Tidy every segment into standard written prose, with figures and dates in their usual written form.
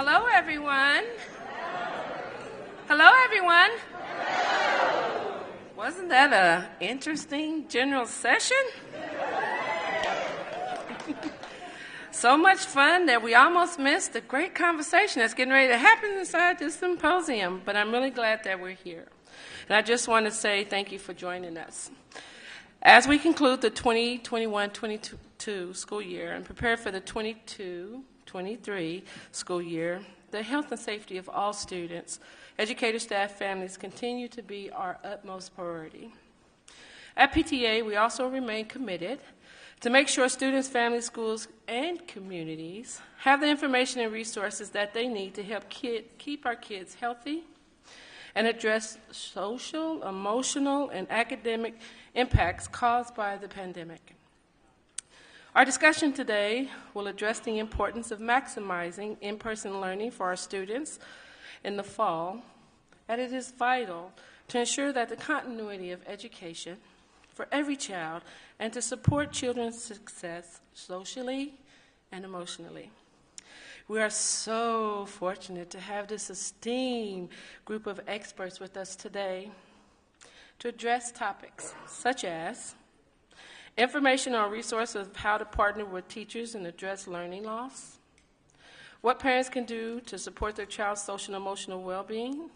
Hello, everyone. Hello, everyone. Wasn't that an interesting general session? So much fun that we almost missed a great conversation that's getting ready to happen inside this symposium, but I'm really glad that we're here. And I just want to say thank you for joining us. As we conclude the 2021-22 school year and prepare for the 22-23 school year, the health and safety of all students, educators, staff, families continue to be our utmost priority. At PTA, we also remain committed to make sure students, families, schools, and communities have the information and resources that they need to help keep our kids healthy and address social, emotional, and academic impacts caused by the pandemic. Our discussion today will address the importance of maximizing in-person learning for our students in the fall, and it is vital to ensure that the continuity of education for every child and to support children's success socially and emotionally. We are so fortunate to have this esteemed group of experts with us today to address topics such as information on resources of how to partner with teachers and address learning loss, what parents can do to support their child's social and emotional well-being,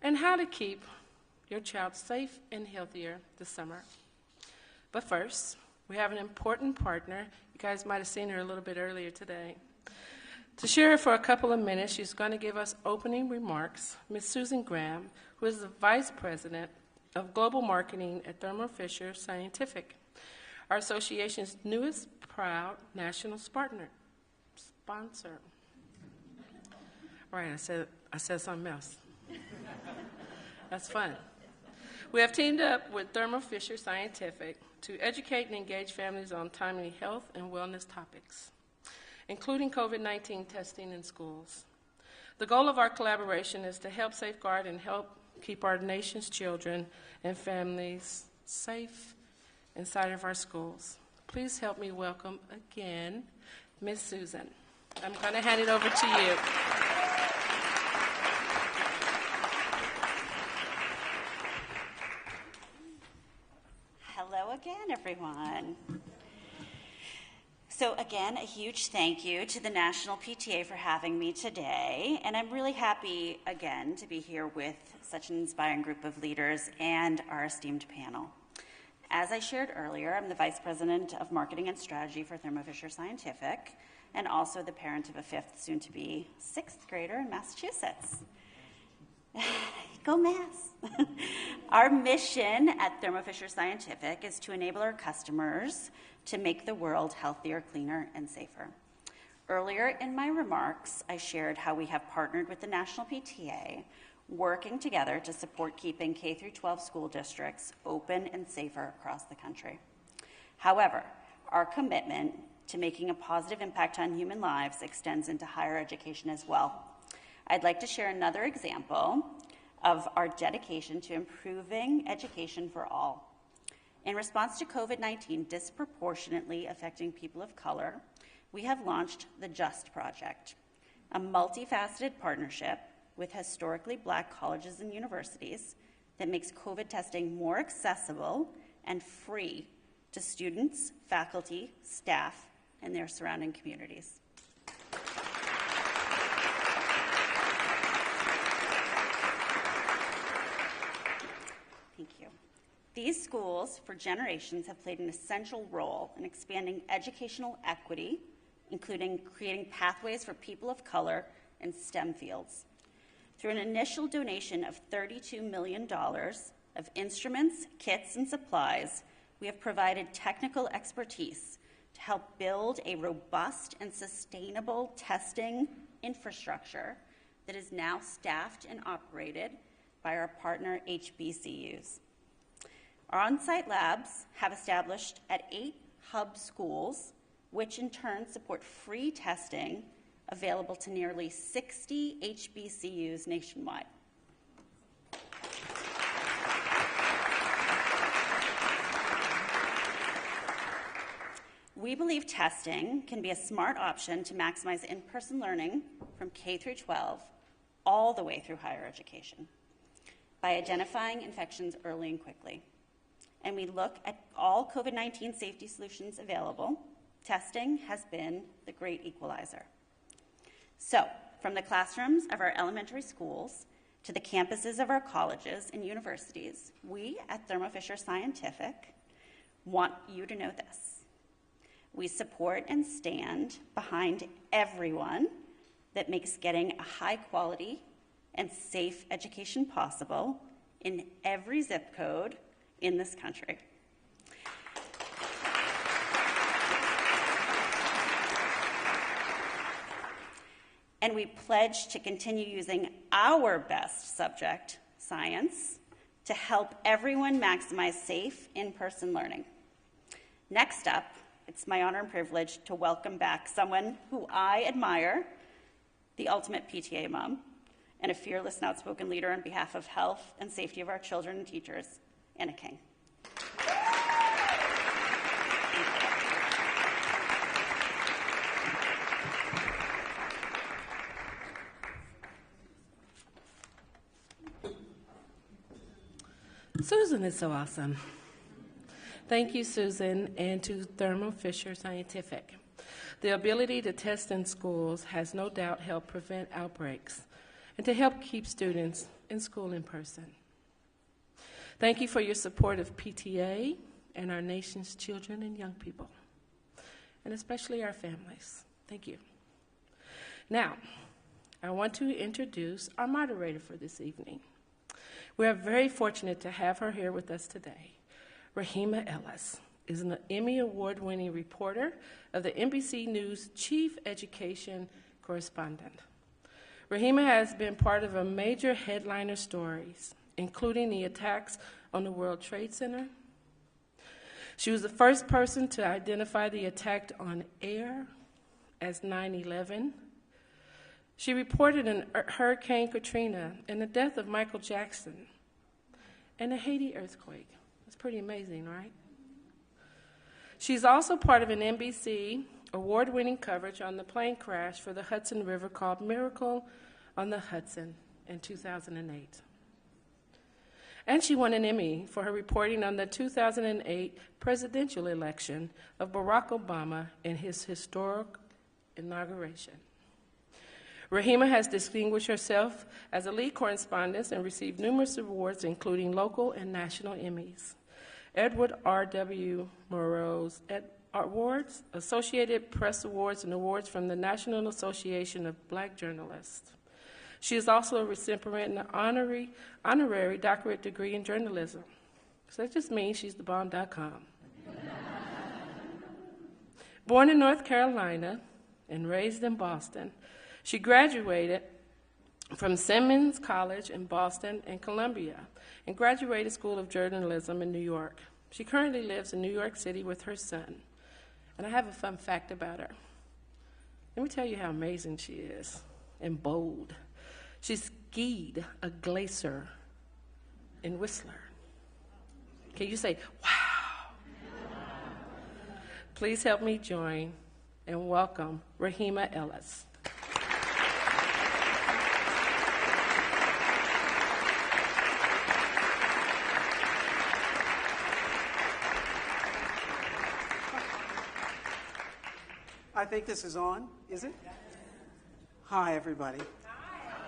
and how to keep your child safe and healthier this summer. But first, we have an important partner. You guys might have seen her a little bit earlier today. To share for a couple of minutes, she's going to give us opening remarks. Ms. Susan Graham, who is the Vice President of Global Marketing at Thermo Fisher Scientific, our association's newest proud national sponsor. All right, I said something else. That's fun. We have teamed up with Thermo Fisher Scientific to educate and engage families on timely health and wellness topics, including COVID-19 testing in schools. The goal of our collaboration is to help safeguard and help keep our nation's children and families safe inside of our schools. Please help me welcome again Ms. Susan. I'm going to hand it over to you. Hello again, everyone. So again, a huge thank you to the National PTA for having me today, and I'm really happy again to be here with such an inspiring group of leaders and our esteemed panel. As I shared earlier, I'm the Vice President of Marketing and Strategy for Thermo Fisher Scientific, and also the parent of a fifth, soon-to-be sixth grader in Massachusetts. Go Mass! Our mission at Thermo Fisher Scientific is to enable our customers to make the world healthier, cleaner, and safer. Earlier in my remarks, I shared how we have partnered with the National PTA, working together to support keeping K-12 school districts open and safer across the country. However, our commitment to making a positive impact on human lives extends into higher education as well. I'd like to share another example of our dedication to improving education for all. In response to COVID-19 disproportionately affecting people of color, we have launched the JUST Project, a multifaceted partnership with historically Black colleges and universities that makes COVID testing more accessible and free to students, faculty, staff, and their surrounding communities. Thank you. These schools for generations have played an essential role in expanding educational equity, including creating pathways for people of color in STEM fields. Through an initial donation of $32 million of instruments, kits, and supplies, we have provided technical expertise to help build a robust and sustainable testing infrastructure that is now staffed and operated by our partner HBCUs. Our on-site labs have established at 8 hub schools, which in turn support free testing available to nearly 60 HBCUs nationwide. We believe testing can be a smart option to maximize in-person learning from K through 12 all the way through higher education by identifying infections early and quickly. And we look at all COVID-19 safety solutions available. Testing has been the great equalizer. So, from the classrooms of our elementary schools to the campuses of our colleges and universities, we at Thermo Fisher Scientific want you to know this. We support and stand behind everyone that makes getting a high quality and safe education possible in every zip code in this country. And we pledge to continue using our best subject, science, to help everyone maximize safe in-person learning. Next up, it's my honor and privilege to welcome back someone who I admire, the ultimate PTA mom, and a fearless and outspoken leader on behalf of health and safety of our children and teachers, Anna King. Susan is so awesome. Thank you, Susan, and to Thermo Fisher Scientific. The ability to test in schools has no doubt helped prevent outbreaks and to help keep students in school in person. Thank you for your support of PTA and our nation's children and young people, and especially our families. Thank you. Now, I want to introduce our moderator for this evening. We are very fortunate to have her here with us today. Rahima Ellis is an Emmy Award-winning reporter of the NBC News Chief Education Correspondent. Rahima has been part of a major headliner stories, including the attacks on the World Trade Center. She was the first person to identify the attack on air as 9/11. She reported Hurricane Katrina and the death of Michael Jackson and the Haiti earthquake. It's pretty amazing, right? She's also part of an NBC award-winning coverage on the plane crash for the Hudson River called Miracle on the Hudson in 2008. And she won an Emmy for her reporting on the 2008 presidential election of Barack Obama and his historic inauguration. Rahima has distinguished herself as a lead correspondent and received numerous awards, including local and national Emmys. Edward R.W. Murrow's Awards, Associated Press Awards, and awards from the National Association of Black Journalists. She is also a recipient of an honorary doctorate degree in journalism. So that just means she's thebomb.com. Born in North Carolina and raised in Boston, she graduated from Simmons College in Boston and Columbia and graduated School of Journalism in New York. She currently lives in New York City with her son. And I have a fun fact about her. Let me tell you how amazing she is and bold. She skied a glacier in Whistler. Can you say, wow? Please help me join and welcome Rahima Ellis. I think this is on, is it? Hi, everybody.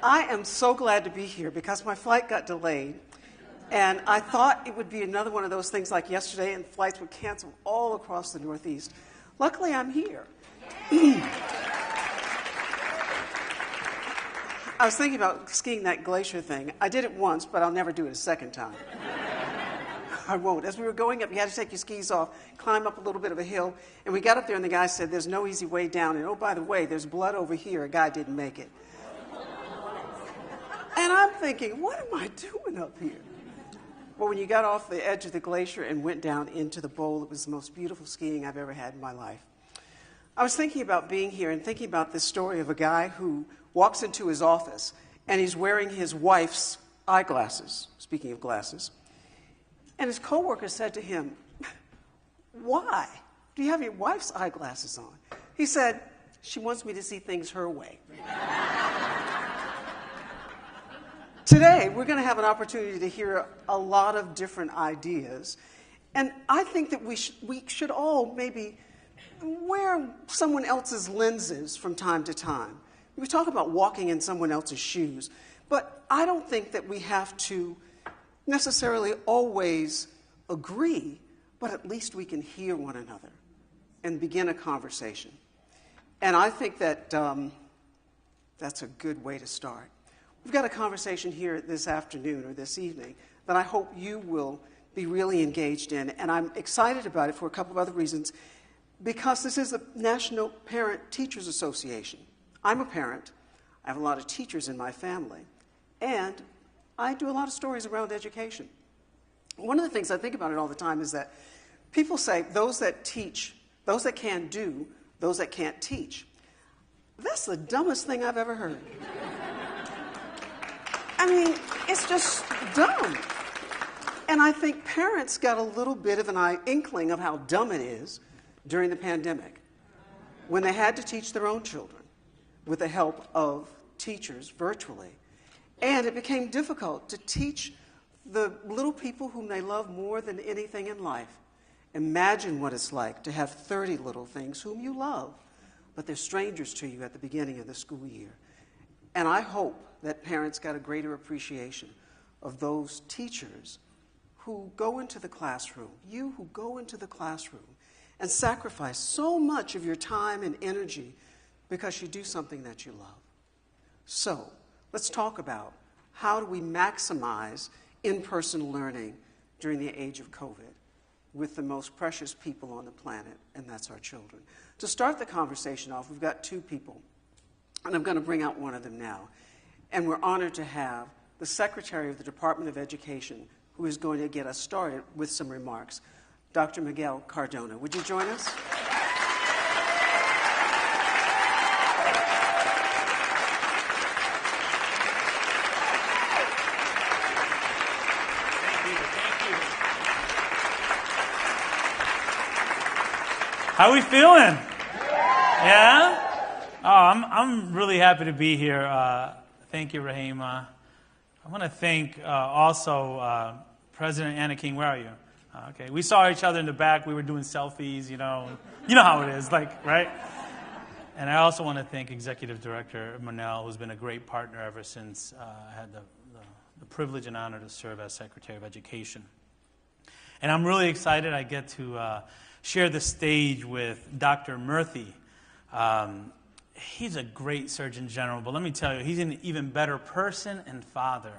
I am so glad to be here because my flight got delayed, and I thought it would be another one of those things like yesterday and flights would cancel all across the Northeast. Luckily, I'm here. I was thinking about skiing that glacier thing. I did it once, but I'll never do it a second time. I won't. As we were going up, you had to take your skis off, climb up a little bit of a hill, and we got up there and the guy said, there's no easy way down, and oh, by the way, there's blood over here. A guy didn't make it. And I'm thinking, what am I doing up here? Well, when you got off the edge of the glacier and went down into the bowl, it was the most beautiful skiing I've ever had in my life. I was thinking about being here and thinking about this story of a guy who walks into his office and he's wearing his wife's eyeglasses, speaking of glasses. And his coworker said to him, why? do you have your wife's eyeglasses on? He said, she wants me to see things her way. Today, we're going to have an opportunity to hear a lot of different ideas. And I think that we should all maybe wear someone else's lenses from time to time. We talk about walking in someone else's shoes, but I don't think that we have to necessarily always agree, but at least we can hear one another and begin a conversation. And I think that that's a good way to start. We've got a conversation here this afternoon or this evening that I hope you will be really engaged in, and I'm excited about it for a couple of other reasons, because this is the National Parent Teachers Association. I'm a parent. I have a lot of teachers in my family, and I do a lot of stories around education. One of the things I think about it all the time is that people say those that teach, those that can do, those that can't teach. That's the dumbest thing I've ever heard. I mean, it's just dumb. And I think parents got a little bit of an inkling of how dumb it is during the pandemic, when they had to teach their own children with the help of teachers virtually. And it became difficult to teach the little people whom they love more than anything in life. Imagine what it's like to have 30 little things whom you love, but they're strangers to you at the beginning of the school year. And I hope that parents got a greater appreciation of those teachers who go into the classroom, you who go into the classroom and sacrifice so much of your time and energy because you do something that you love. So, let's talk about how do we maximize in-person learning during the age of COVID with the most precious people on the planet, and that's our children. To start the conversation off, we've got two people, and I'm going to bring out one of them now. And we're honored to have the Secretary of the Department of Education, who is going to get us started with some remarks, Dr. Miguel Cardona. Would you join us? How are we feeling? Yeah? Oh, I'm really happy to be here. Thank you, Rahima. I want to thank also President Anna King. Where are you? Okay, we saw each other in the back. We were doing selfies, you know how it is, like, right? And I also want to thank Executive Director Monell, who's been a great partner ever since I had the privilege and honor to serve as Secretary of Education. And I'm really excited I get to share the stage with Dr. Murthy. He's a great Surgeon General, but let me tell you, he's an even better person and father.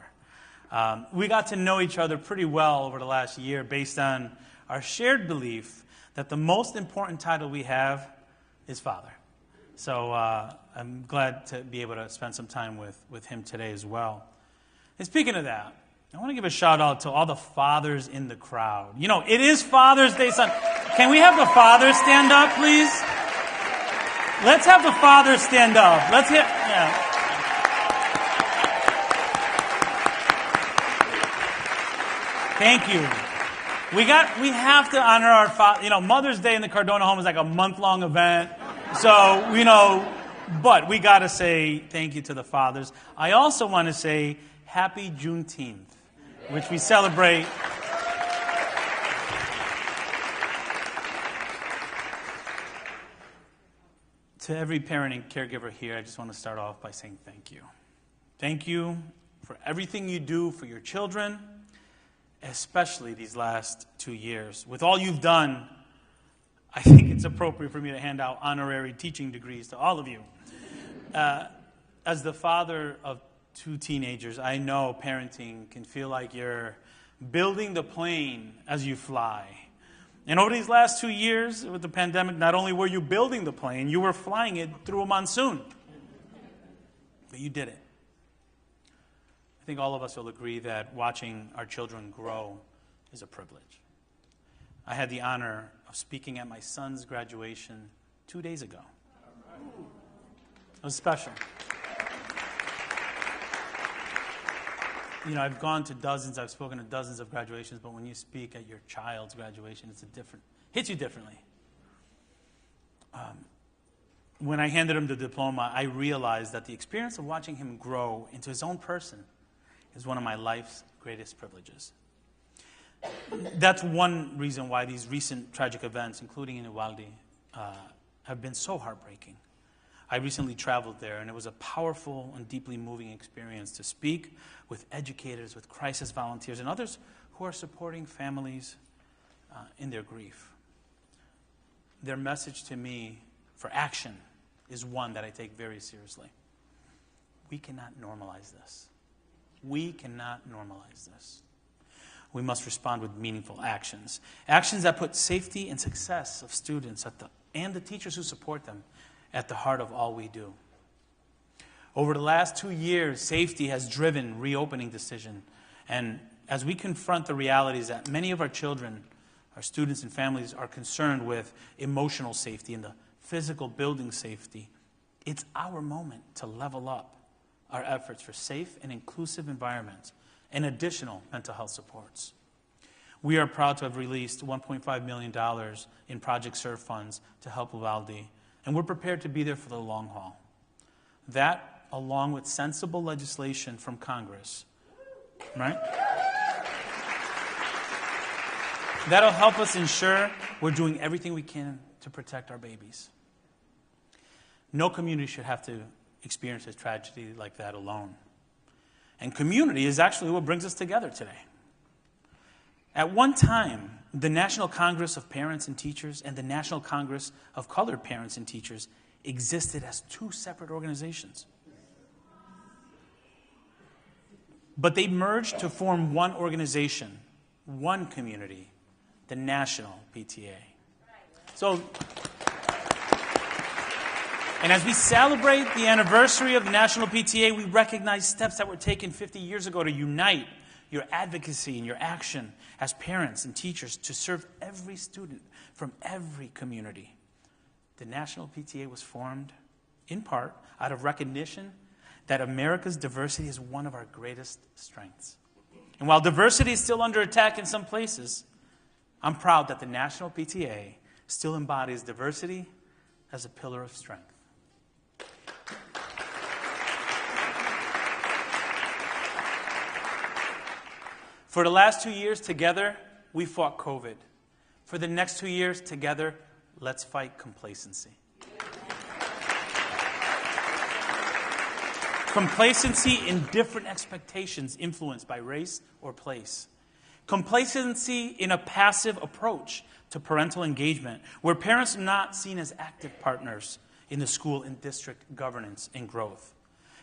We got to know each other pretty well over the last year based on our shared belief that the most important title we have is father. So I'm glad to be able to spend some time with him today as well. And speaking of that, I want to give a shout out to all the fathers in the crowd. You know, it is Father's Day Sunday. Can we have the fathers stand up, please? Let's have the fathers stand up. Let's hear, yeah. Thank you. We have to honor our father. You know, Mother's Day in the Cardona home is like a month-long event. So, but we got to say thank you to the fathers. I also want to say happy Juneteenth, which we celebrate. To every parent and caregiver here, I just want to start off by saying thank you. Thank you for everything you do for your children, especially these last 2 years. With all you've done, I think it's appropriate for me to hand out honorary teaching degrees to all of you. As the father of 2 teenagers, I know parenting can feel like you're building the plane as you fly. And over these last 2 years with the pandemic, not only were you building the plane, you were flying it through a monsoon. But you did it. I think all of us will agree that watching our children grow is a privilege. I had the honor of speaking at my son's graduation 2 days ago. It was special. You know, I've gone to dozens, I've spoken to dozens of graduations, but when you speak at your child's graduation, hits you differently. when I handed him the diploma, I realized that the experience of watching him grow into his own person is one of my life's greatest privileges. That's one reason why these recent tragic events, including in Uvalde, have been so heartbreaking. I recently traveled there, and it was a powerful and deeply moving experience to speak with educators, with crisis volunteers, and others who are supporting families in their grief. Their message to me for action is one that I take very seriously. We cannot normalize this. We cannot normalize this. We must respond with meaningful actions. Actions that put safety and success of students and the teachers who support them at the heart of all we do. Over the last 2 years, safety has driven reopening decision. And as we confront the realities that many of our children, our students and families are concerned with emotional safety and the physical building safety, it's our moment to level up our efforts for safe and inclusive environments and additional mental health supports. We are proud to have released $1.5 million in Project SERVE funds to help Uvalde, and we're prepared to be there for the long haul. That, along with sensible legislation from Congress, right? That'll help us ensure we're doing everything we can to protect our babies. No community should have to experience a tragedy like that alone. And community is actually what brings us together today. At one time, the National Congress of Parents and Teachers and the National Congress of Colored Parents and Teachers existed as two separate organizations. But they merged to form one organization, one community, the National PTA. And as we celebrate the anniversary of the National PTA, we recognize steps that were taken 50 years ago to unite your advocacy and your action as parents and teachers to serve every student from every community. The National PTA was formed, in part, out of recognition that America's diversity is one of our greatest strengths. And while diversity is still under attack in some places, I'm proud that the National PTA still embodies diversity as a pillar of strength. For the last 2 years together, we fought COVID. For the next 2 years together, let's fight complacency. Complacency in different expectations influenced by race or place. Complacency in a passive approach to parental engagement, where parents are not seen as active partners in the school and district governance and growth.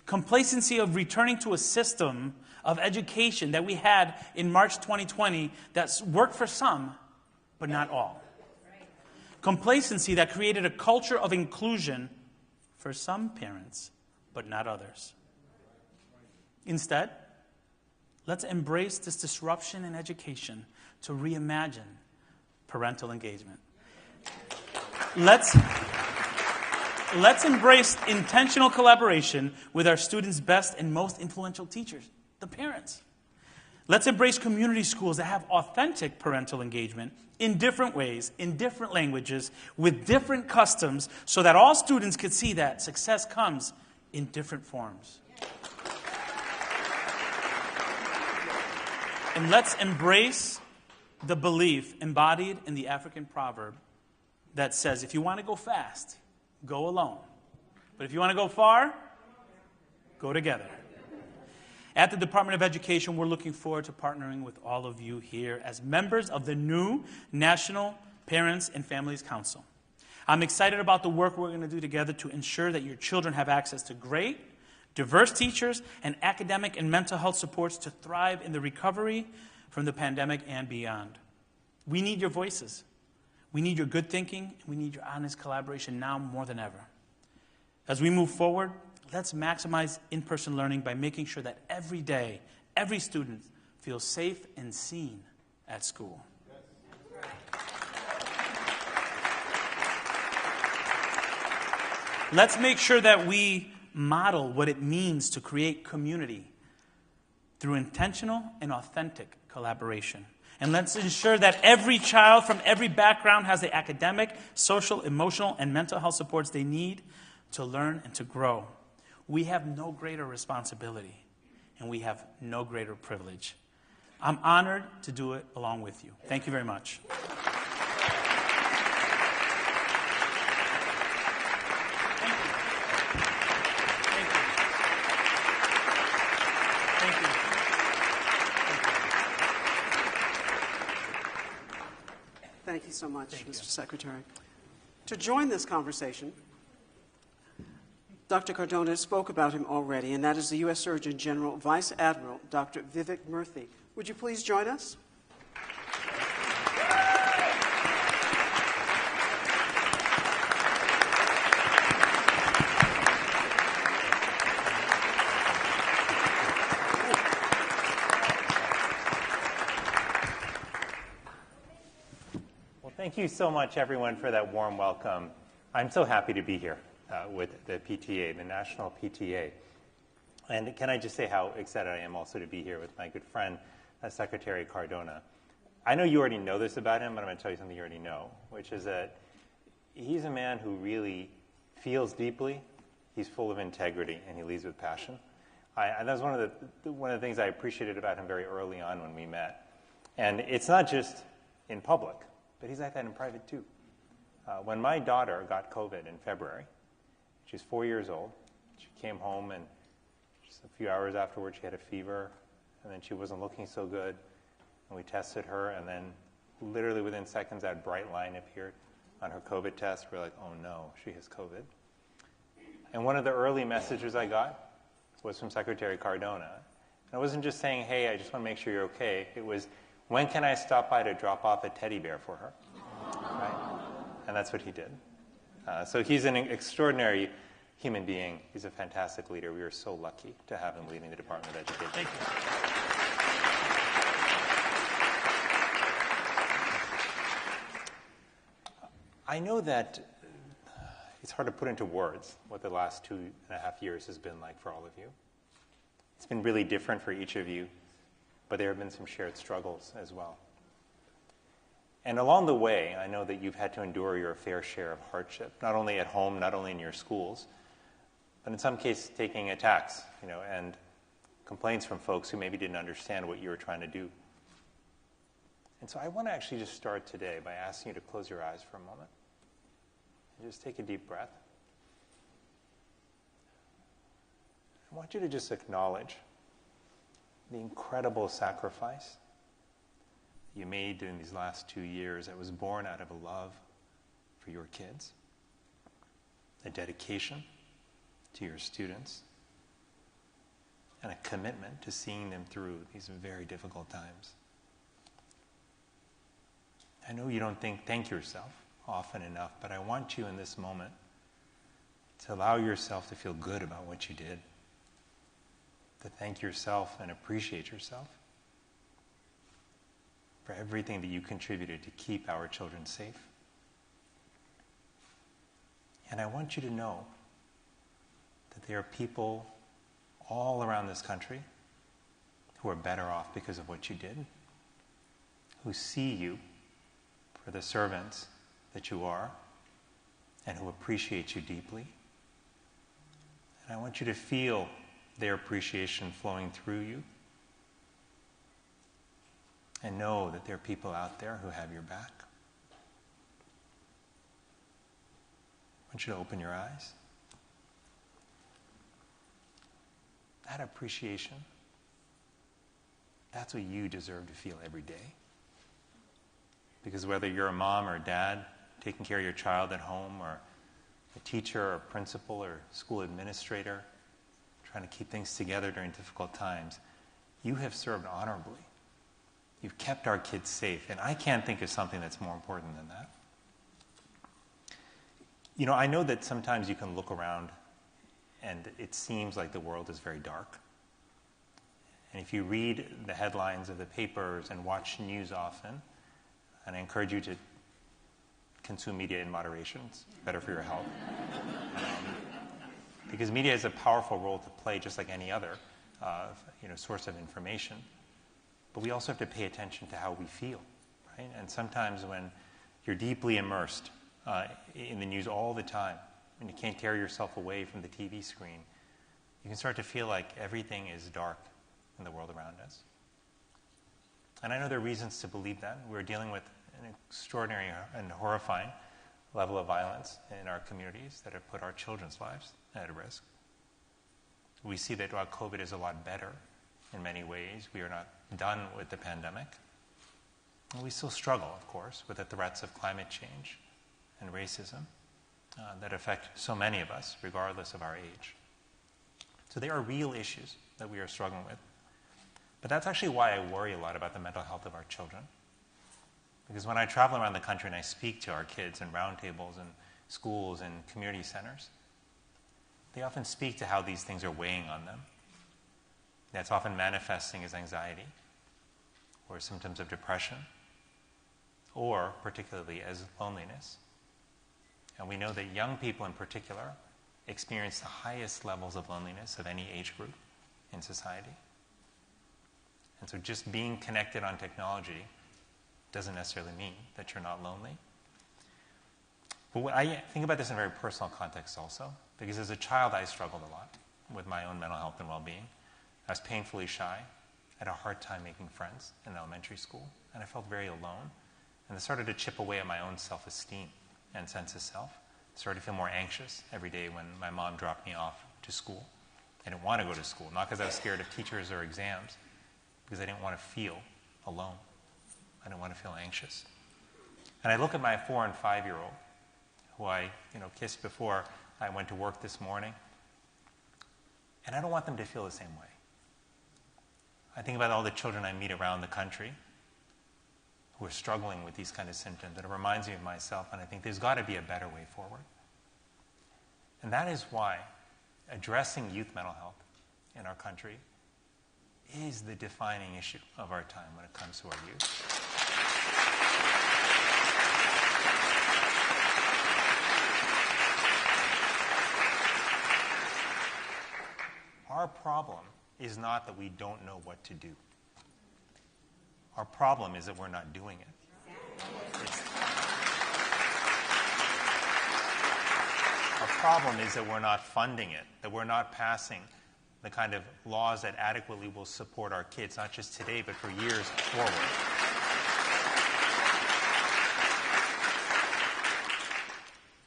Complacency of returning to a system of education that we had in March 2020 that's worked for some, but not all. Complacency that created a culture of inclusion for some parents, but not others. Instead, let's embrace this disruption in education to reimagine parental engagement. Let's embrace intentional collaboration with our students' best and most influential teachers, the parents. Let's embrace community schools that have authentic parental engagement in different ways, in different languages, with different customs, so that all students could see that success comes in different forms. And let's embrace the belief embodied in the African proverb that says, if you want to go fast, go alone. But if you want to go far, go together. At the Department of Education, we're looking forward to partnering with all of you here as members of the new National Parents and Families Council. I'm excited about the work we're going to do together to ensure that your children have access to great, diverse teachers and academic and mental health supports to thrive in the recovery from the pandemic and beyond. We need your voices. We need your good thinking. We need your honest collaboration now more than ever. As we move forward, let's maximize in-person learning by making sure that every day, every student feels safe and seen at school. Let's make sure that we model what it means to create community through intentional and authentic collaboration. And let's ensure that every child from every background has the academic, social, emotional, and mental health supports they need to learn and to grow. We have no greater responsibility, and we have no greater privilege. I'm honored to do it along with you. Thank you very much. Thank you so much, Mr. Secretary. To join this conversation, Dr. Cardona spoke about him already, and that is the U.S. Surgeon General, Vice Admiral Dr. Vivek Murthy. Would you please join us? Thank you so much, everyone, for that warm welcome. I'm so happy to be here with the PTA, the National PTA. And can I just say how excited I am also to be here with my good friend, Secretary Cardona. I know you already know this about him, but I'm going to tell you something you already know, which is that he's a man who really feels deeply, he's full of integrity, and he leads with passion. That was one of the things I appreciated about him very early on when we met. And it's not just in public, but he's like that in private too. When my daughter got COVID in February, she's 4 years old, she came home and just a few hours afterwards she had a fever, and then she wasn't looking so good, and we tested her, and then literally within seconds that bright line appeared on her COVID test. We're like, oh no, she has COVID. And one of the early messages I got was from Secretary Cardona. And I wasn't just saying, hey, I just want to make sure you're okay. It was, when can I stop by to drop off a teddy bear for her? Right? And that's what he did. So he's an extraordinary human being. He's a fantastic leader. We are so lucky to have him leading the Department of Education. Thank you. I know that it's hard to put into words what the last 2.5 years has been like for all of you. It's been really different for each of you, but there have been some shared struggles as well. And along the way, I know that you've had to endure your fair share of hardship, not only at home, not only in your schools, but in some cases taking attacks, and complaints from folks who maybe didn't understand what you were trying to do. And so I want to actually just start today by asking you to close your eyes for a moment and just take a deep breath. I want you to just acknowledge the incredible sacrifice you made during these last 2 years that was born out of a love for your kids, a dedication to your students, and a commitment to seeing them through these very difficult times. I know you don't thank yourself often enough, but I want you in this moment to allow yourself to feel good about what you did, to thank yourself and appreciate yourself for everything that you contributed to keep our children safe. And I want you to know that there are people all around this country who are better off because of what you did, who see you for the servants that you are, and who appreciate you deeply. And I want you to feel their appreciation flowing through you, and know that there are people out there who have your back. I want you to open your eyes. That appreciation, that's what you deserve to feel every day. Because whether you're a mom or a dad taking care of your child at home, or a teacher or a principal or school administrator trying to keep things together during difficult times, you have served honorably. You've kept our kids safe, and I can't think of something that's more important than that. I know that sometimes you can look around and it seems like the world is very dark. And if you read the headlines of the papers and watch news often, and I encourage you to consume media in moderation, it's better for your health. Because media has a powerful role to play just like any other source of information. but we also have to pay attention to how we feel, right? And sometimes when you're deeply immersed in the news all the time, and you can't tear yourself away from the TV screen, you can start to feel like everything is dark in the world around us. And I know there are reasons to believe that. We're dealing with an extraordinary and horrifying level of violence in our communities that have put our children's lives at risk. We see that while COVID is a lot better in many ways, we are not done with the pandemic. And we still struggle, of course, with the threats of climate change and racism that affect so many of us, regardless of our age. So there are real issues that we are struggling with. But that's actually why I worry a lot about the mental health of our children. Because when I travel around the country and I speak to our kids in roundtables and schools and community centers, they often speak to how these things are weighing on them. That's often manifesting as anxiety or symptoms of depression or particularly as loneliness. And we know that young people in particular experience the highest levels of loneliness of any age group in society. And so just being connected on technology doesn't necessarily mean that you're not lonely. But when I think about this in a very personal context also, because as a child I struggled a lot with my own mental health and well-being. I was painfully shy. I had a hard time making friends in elementary school, and I felt very alone. And I started to chip away at my own self-esteem and sense of self. I started to feel more anxious every day when my mom dropped me off to school. I didn't want to go to school, not because I was scared of teachers or exams, because I didn't want to feel alone. I didn't want to feel anxious. And I look at my 4- and 5-year-old, who I kissed before I went to work this morning, and I don't want them to feel the same way. I think about all the children I meet around the country who are struggling with these kind of symptoms, and it reminds me of myself, and I think there's got to be a better way forward. And that is why addressing youth mental health in our country is the defining issue of our time when it comes to our youth. Our problem is not that we don't know what to do. Our problem is that we're not doing it. Our problem is that we're not funding it, that we're not passing the kind of laws that adequately will support our kids, not just today, but for years forward.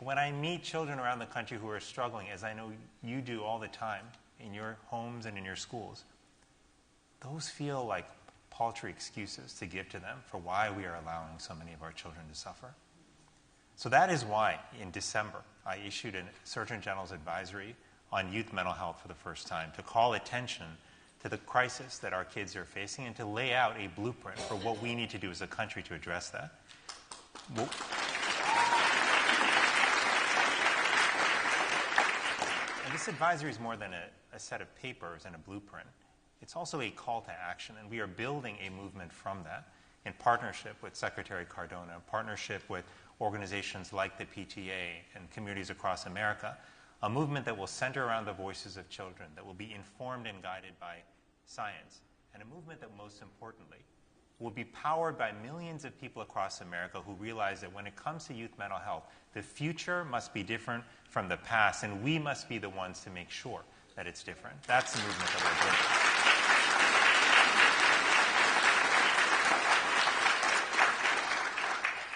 When I meet children around the country who are struggling, as I know you do all the time, in your homes and in your schools, those feel like paltry excuses to give to them for why we are allowing so many of our children to suffer. So that is why in December I issued a Surgeon General's advisory on youth mental health for the first time to call attention to the crisis that our kids are facing and to lay out a blueprint for what we need to do as a country to address that. And this advisory is more than a set of papers and a blueprint. It's also a call to action, and we are building a movement from that in partnership with Secretary Cardona, in partnership with organizations like the PTA and communities across America, a movement that will center around the voices of children, that will be informed and guided by science, and a movement that most importantly will be powered by millions of people across America who realize that when it comes to youth mental health, the future must be different from the past, and we must be the ones to make sure that it's different. That's the movement that we're building.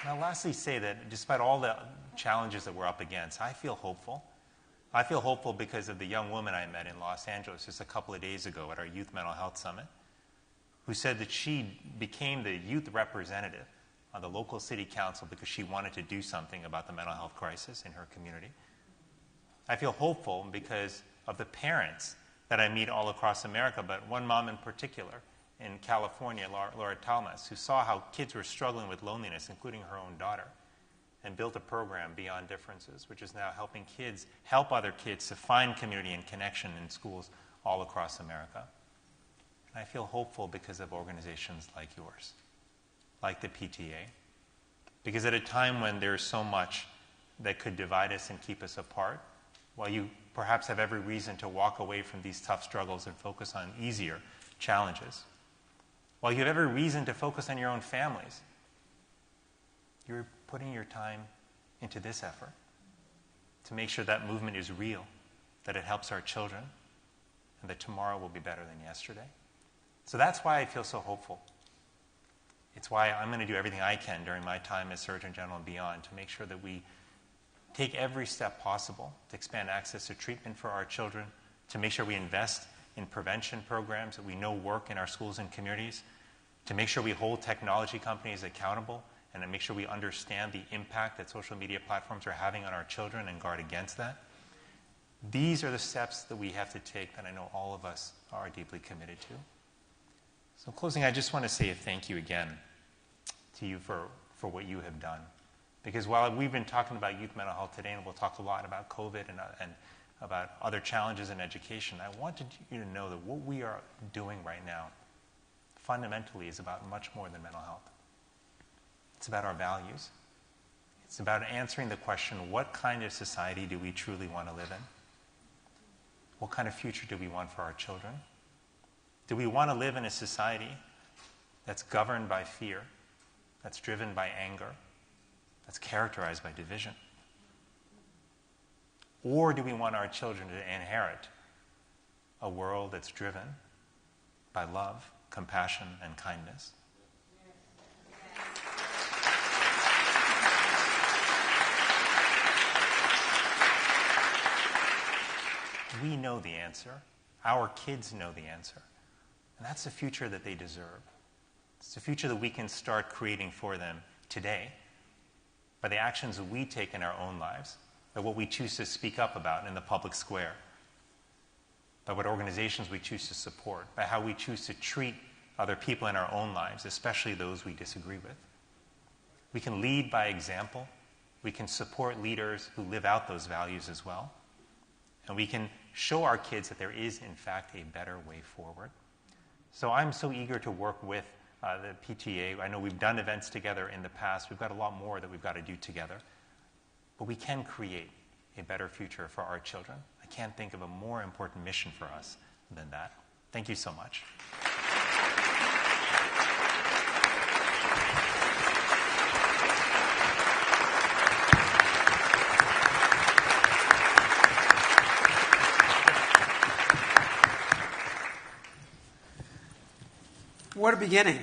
And I'll lastly say that despite all the challenges that we're up against, I feel hopeful. I feel hopeful because of the young woman I met in Los Angeles just a couple of days ago at our Youth Mental Health Summit, who said that she became the youth representative on the local city council because she wanted to do something about the mental health crisis in her community. I feel hopeful because of the parents that I meet all across America, but one mom in particular in California, Laura Talmas, who saw how kids were struggling with loneliness, including her own daughter, and built a program, Beyond Differences, which is now helping kids help other kids to find community and connection in schools all across America. And I feel hopeful because of organizations like yours, like the PTA, because at a time when there's so much that could divide us and keep us apart, while you perhaps have every reason to walk away from these tough struggles and focus on easier challenges, while you have every reason to focus on your own families, you're putting your time into this effort to make sure that movement is real, that it helps our children, and that tomorrow will be better than yesterday. So that's why I feel so hopeful. It's why I'm going to do everything I can during my time as Surgeon General and beyond to make sure that we take every step possible to expand access to treatment for our children, to make sure we invest in prevention programs that we know work in our schools and communities, to make sure we hold technology companies accountable, and to make sure we understand the impact that social media platforms are having on our children and guard against that. These are the steps that we have to take that I know all of us are deeply committed to. So in closing, I just want to say a thank you again to you for what you have done. Because while we've been talking about youth mental health today, and we'll talk a lot about COVID and about other challenges in education, I wanted you to know that what we are doing right now fundamentally is about much more than mental health. It's about our values. It's about answering the question, what kind of society do we truly want to live in? What kind of future do we want for our children? Do we want to live in a society that's governed by fear, that's driven by anger, that's characterized by division? Or do we want our children to inherit a world that's driven by love, compassion, and kindness? We know the answer. Our kids know the answer. And that's the future that they deserve. It's the future that we can start creating for them today by the actions that we take in our own lives, by what we choose to speak up about in the public square, by what organizations we choose to support, by how we choose to treat other people in our own lives, especially those we disagree with. We can lead by example. We can support leaders who live out those values as well. And we can show our kids that there is, in fact, a better way forward. So I'm so eager to work with the PTA. I know we've done events together in the past. We've got a lot more that we've got to do together. But we can create a better future for our children. I can't think of a more important mission for us than that. Thank you so much. What a beginning.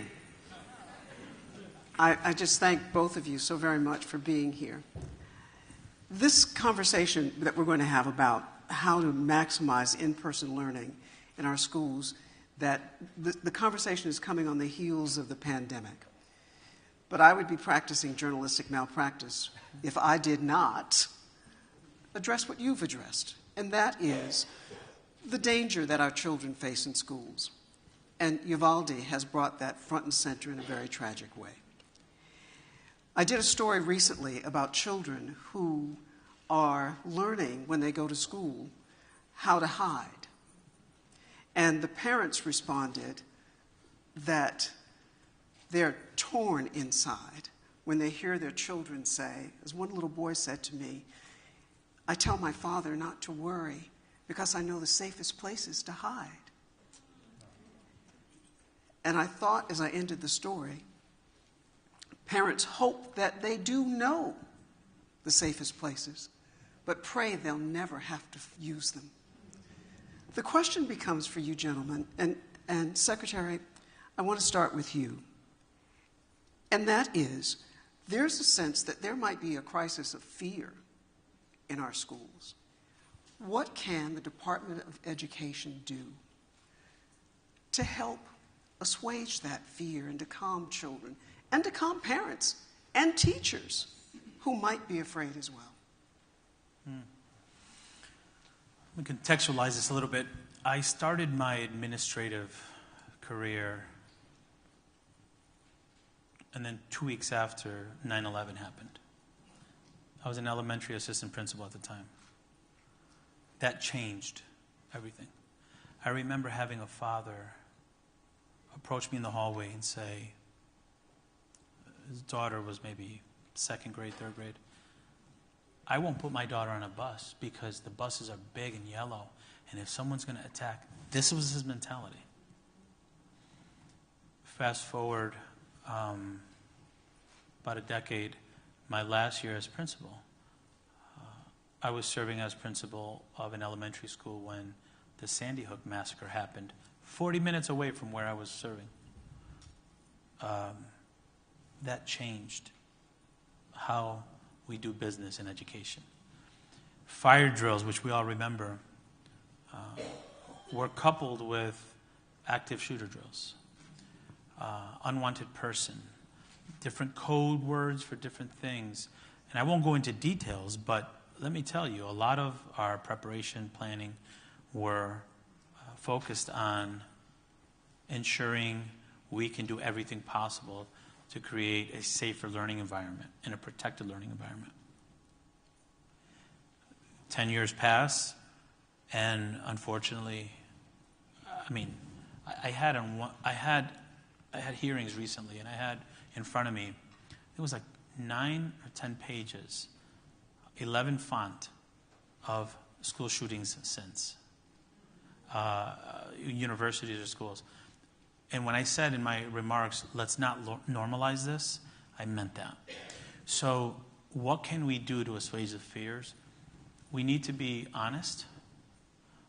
I just thank both of you so very much for being here. This conversation that we're going to have about how to maximize in-person learning in our schools, that the conversation is coming on the heels of the pandemic. But I would be practicing journalistic malpractice if I did not address what you've addressed, and that is the danger that our children face in schools. And Uvalde has brought that front and center in a very tragic way. I did a story recently about children who are learning when they go to school how to hide. And the parents responded that they're torn inside when they hear their children say, as one little boy said to me, "I tell my father not to worry because I know the safest place is to hide." And I thought as I ended the story, parents hope that they do know the safest places, but pray they'll never have to use them. The question becomes for you gentlemen, and Secretary, I want to start with you. And that is, there's a sense that there might be a crisis of fear in our schools. What can the Department of Education do to help assuage that fear and to calm children and to calm parents and teachers who might be afraid as well? Let me contextualize this a little bit. I started my administrative career, and then 2 weeks after 9/11 happened. I was an elementary assistant principal at the time. That changed everything. I remember having a father approach me in the hallway and say, his daughter was maybe second grade, third grade, "I won't put my daughter on a bus because the buses are big and yellow, and if someone's going to attack," this was his mentality. fast forward about a decade, my last year as principal, I was serving as principal of an elementary school when the Sandy Hook massacre happened, 40 minutes away from where I was serving. That changed how we do business in education. Fire drills, which we all remember, were coupled with active shooter drills, unwanted person, different code words for different things. And I won't go into details, but let me tell you, a lot of our preparation planning were focused on ensuring we can do everything possible to create a safer learning environment and a protected learning environment. 10 years pass, and unfortunately, I had hearings recently, and I had in front of me, it was like 9 or 10 pages, 11 font of school shootings since universities or schools. And when I said in my remarks, let's not normalize this, I meant that. So what can we do to assuage the fears? We need to be honest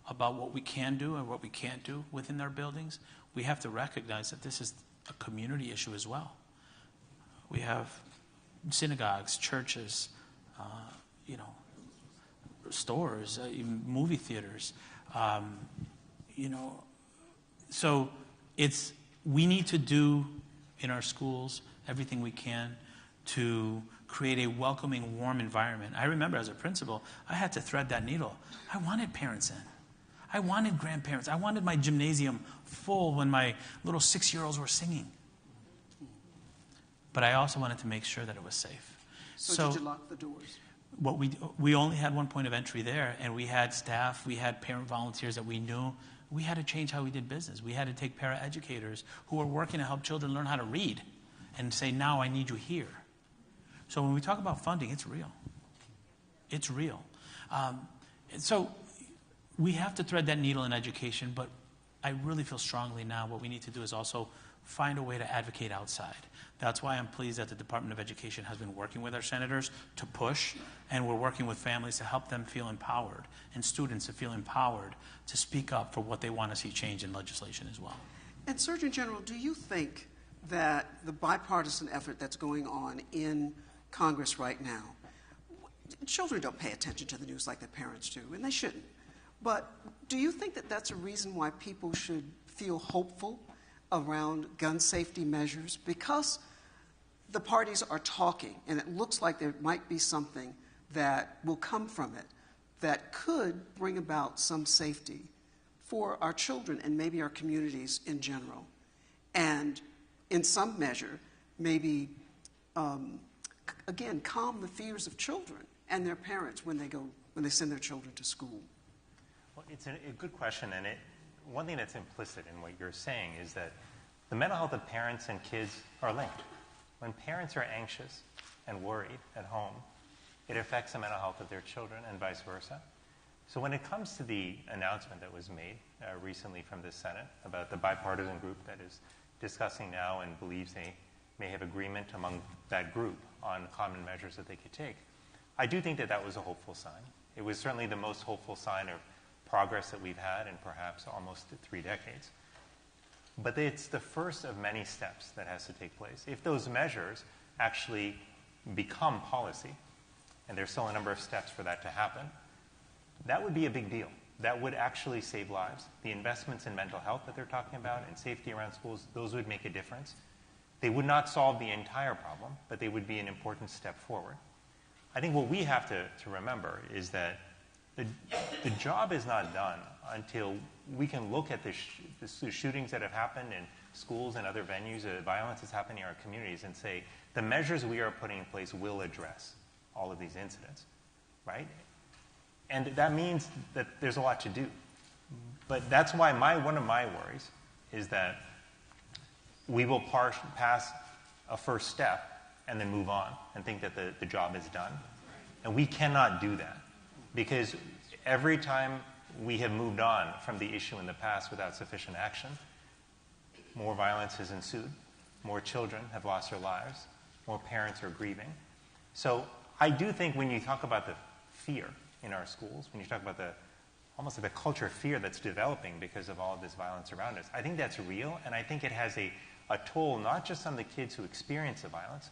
about what we can do and what we can't do within our buildings. We have to recognize that this is a community issue as well. We have synagogues, churches, stores, movie theaters, So we need to do in our schools everything we can to create a welcoming, warm environment. I remember as a principal, I had to thread that needle. I wanted parents in. I wanted grandparents. I wanted my gymnasium full when my little 6-year-olds were singing. But I also wanted to make sure that it was safe. So did you lock the doors? We only had one point of entry there, and we had staff, we had parent volunteers that we knew. We had to change how we did business. We had to take paraeducators who were working to help children learn how to read and say, now I need you here. So when we talk about funding, it's real. It's real. So we have to thread that needle in education, but I really feel strongly now what we need to do is also find a way to advocate outside. That's why I'm pleased that the Department of Education has been working with our senators to push, and we're working with families to help them feel empowered and students to feel empowered to speak up for what they want to see change in legislation as well. And Surgeon General, do you think that the bipartisan effort that's going on in Congress right now, children don't pay attention to the news like their parents do, and they shouldn't. But do you think that that's a reason why people should feel hopeful around gun safety measures? Because the parties are talking, and it looks like there might be something that will come from it that could bring about some safety for our children and maybe our communities in general. And in some measure, maybe, again, calm the fears of children and their parents when they send their children to school. Well, it's a good question, and one thing that's implicit in what you're saying is that the mental health of parents and kids are linked. When parents are anxious and worried at home, it affects the mental health of their children and vice versa. So when it comes to the announcement that was made recently from the Senate about the bipartisan group that is discussing now and believes they may have agreement among that group on common measures that they could take, I do think that that was a hopeful sign. It was certainly the most hopeful sign of progress that we've had in perhaps almost 3 decades. But it's the first of many steps that has to take place. If those measures actually become policy, and there's still a number of steps for that to happen, that would be a big deal. That would actually save lives. The investments in mental health that they're talking about and safety around schools, those would make a difference. They would not solve the entire problem, but they would be an important step forward. I think what we have to remember is that the job is not done until we can look at the shootings that have happened in schools and other venues, the violence that's happening in our communities, and say the measures we are putting in place will address all of these incidents, right? And that means that there's a lot to do. But that's why one of my worries is that we will pass a first step and then move on and think that the job is done. And we cannot do that, because every time we have moved on from the issue in the past without sufficient action, more violence has ensued, more children have lost their lives, more parents are grieving. So I do think when you talk about the fear in our schools, when you talk about almost like the culture of fear that's developing because of all of this violence around us, I think that's real, and I think it has a toll not just on the kids who experience the violence,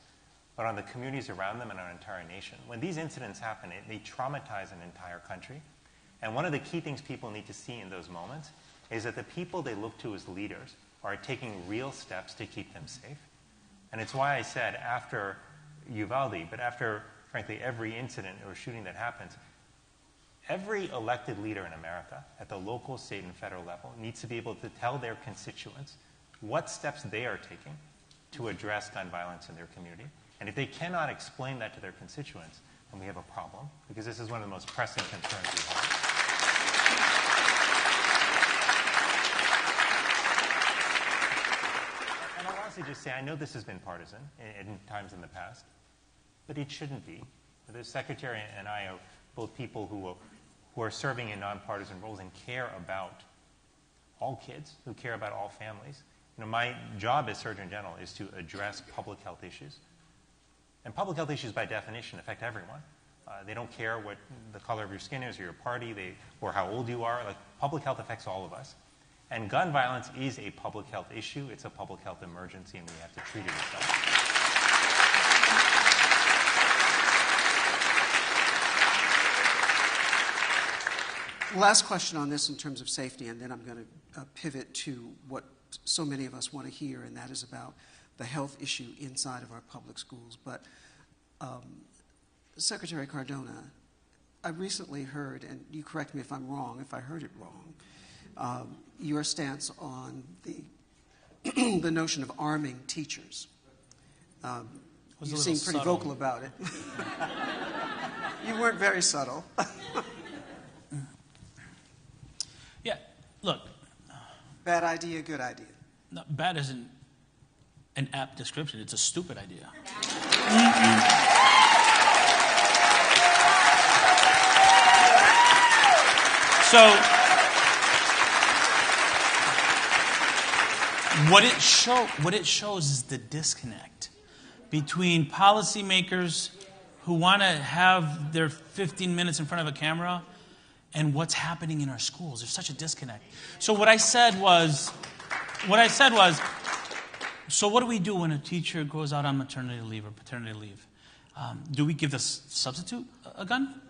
but on the communities around them and our entire nation. When these incidents happen, they traumatize an entire country. And one of the key things people need to see in those moments is that the people they look to as leaders are taking real steps to keep them safe. And it's why I said after Uvalde, but after, frankly, every incident or shooting that happens, every elected leader in America at the local, state, and federal level needs to be able to tell their constituents what steps they are taking to address gun violence in their community. And if they cannot explain that to their constituents, then we have a problem, because this is one of the most pressing concerns we have. And I'll honestly just say, I know this has been partisan in times in the past, but it shouldn't be. The Secretary and I are both people who are serving in nonpartisan roles and care about all kids, who care about all families. My job as Surgeon General is to address public health issues. And public health issues, by definition, affect everyone. They don't care what the color of your skin is or your party or how old you are. Like, public health affects all of us. And gun violence is a public health issue. It's a public health emergency, and we have to treat it as such. Last question on this in terms of safety, and then I'm going to pivot to what so many of us want to hear, and that is about the health issue inside of our public schools. But Secretary Cardona, I recently heard, and you correct me if I'm wrong, if I heard it wrong, your stance on the notion of arming teachers. You seem pretty vocal about it. You weren't very subtle. Yeah, look. Bad idea, good idea. No, bad isn't an apt description. It's a stupid idea. So, what it shows is the disconnect between policymakers who want to have their 15 minutes in front of a camera and what's happening in our schools. There's such a disconnect. So what I said was, so what do we do when a teacher goes out on maternity leave or paternity leave? Do we give the substitute a gun?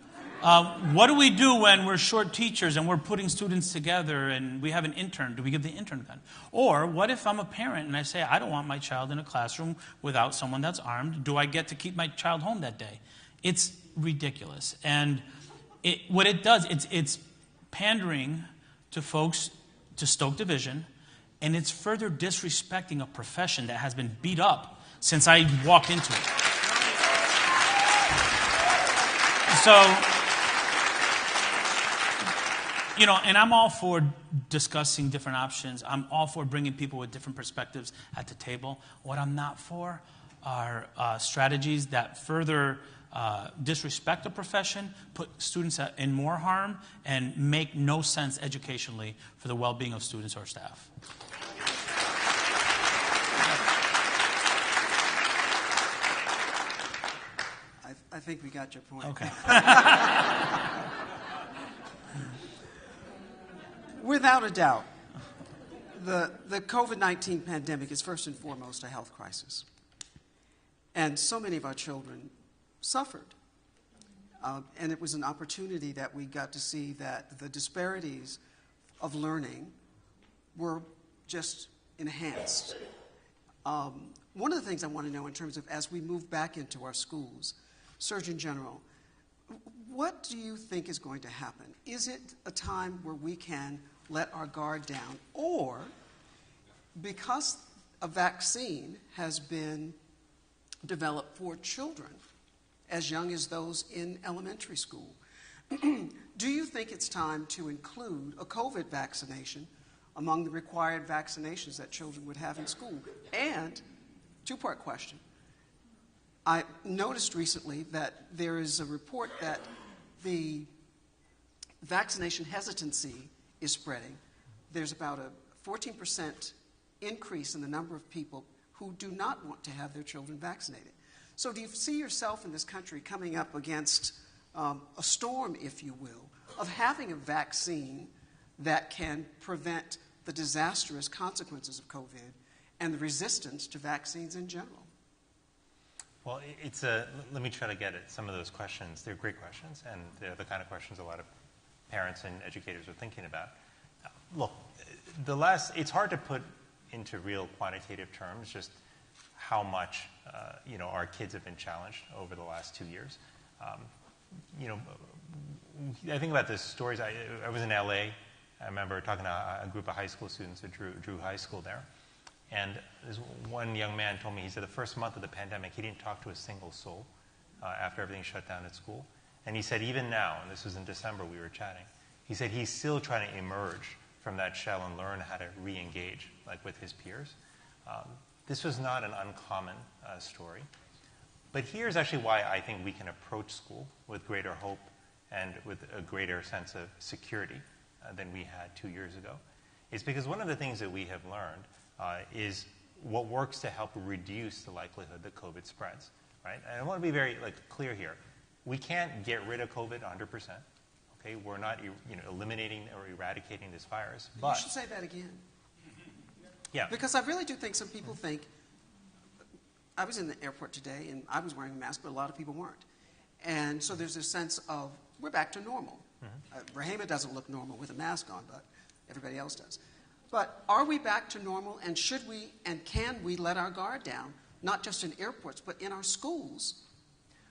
What do we do when we're short teachers and we're putting students together and we have an intern? Do we give the intern a gun? Or what if I'm a parent and I say, I don't want my child in a classroom without someone that's armed? Do I get to keep my child home that day? It's ridiculous. And what it does, it's pandering to folks to stoke division, and it's further disrespecting a profession that has been beat up since I walked into it. So, and I'm all for discussing different options. I'm all for bringing people with different perspectives at the table. What I'm not for are strategies that further disrespect the profession, put students in more harm, and make no sense educationally for the well-being of students or staff. I think we got your point. Okay. Without a doubt, the COVID-19 pandemic is first and foremost a health crisis. And so many of our children suffered. And it was an opportunity that we got to see that the disparities of learning were just enhanced. One of the things I want to know in terms of as we move back into our schools, Surgeon General, what do you think is going to happen? Is it a time where we can let our guard down? Or, because a vaccine has been developed for children as young as those in elementary school, do you think it's time to include a COVID vaccination among the required vaccinations that children would have in school? And, two-part question. I noticed recently that there is a report that the vaccination hesitancy is spreading. There's about a 14% increase in the number of people who do not want to have their children vaccinated. So do you see yourself in this country coming up against a storm, if you will, of having a vaccine that can prevent the disastrous consequences of COVID and the resistance to vaccines in general? Well, let me try to get at some of those questions. They're great questions, and they're the kind of questions a lot of parents and educators are thinking about. Look, it's hard to put into real quantitative terms just how much our kids have been challenged over the last 2 years. I think about the stories. I was in LA. I remember talking to a group of high school students at Drew High School there. And this one young man told me, he said the first month of the pandemic, he didn't talk to a single soul after everything shut down at school. And he said even now, and this was in December, we were chatting, he said he's still trying to emerge from that shell and learn how to re-engage, like with his peers. This was not an uncommon story. But here's actually why I think we can approach school with greater hope and with a greater sense of security than we had 2 years ago. It's because one of the things that we have learned is what works to help reduce the likelihood that COVID spreads, right? And I want to be very clear here. We can't get rid of COVID 100%. Okay, we're not eliminating or eradicating this virus. But you should say that again. Yeah. Because I really do think some people think. I was in the airport today and I was wearing a mask, but a lot of people weren't. And so there's this sense of we're back to normal. Rahema doesn't look normal with a mask on, but everybody else does. But are we back to normal, and should we and can we let our guard down, not just in airports, but in our schools?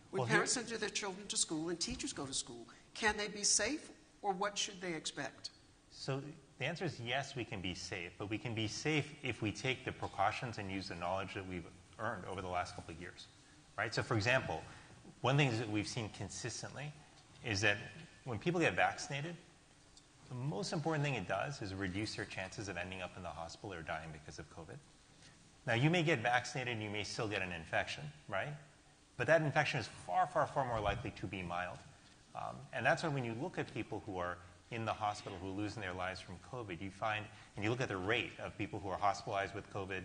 When parents send their children to school and teachers go to school, can they be safe, or what should they expect? So the answer is yes, we can be safe, but we can be safe if we take the precautions and use the knowledge that we've earned over the last couple of years, right? So for example, one thing that we've seen consistently is that when people get vaccinated, the most important thing it does is reduce their chances of ending up in the hospital or dying because of COVID. Now, you may get vaccinated and you may still get an infection, right? But that infection is far, far, far more likely to be mild. And that's why when you look at people who are in the hospital who are losing their lives from COVID, you find, and you look at the rate of people who are hospitalized with COVID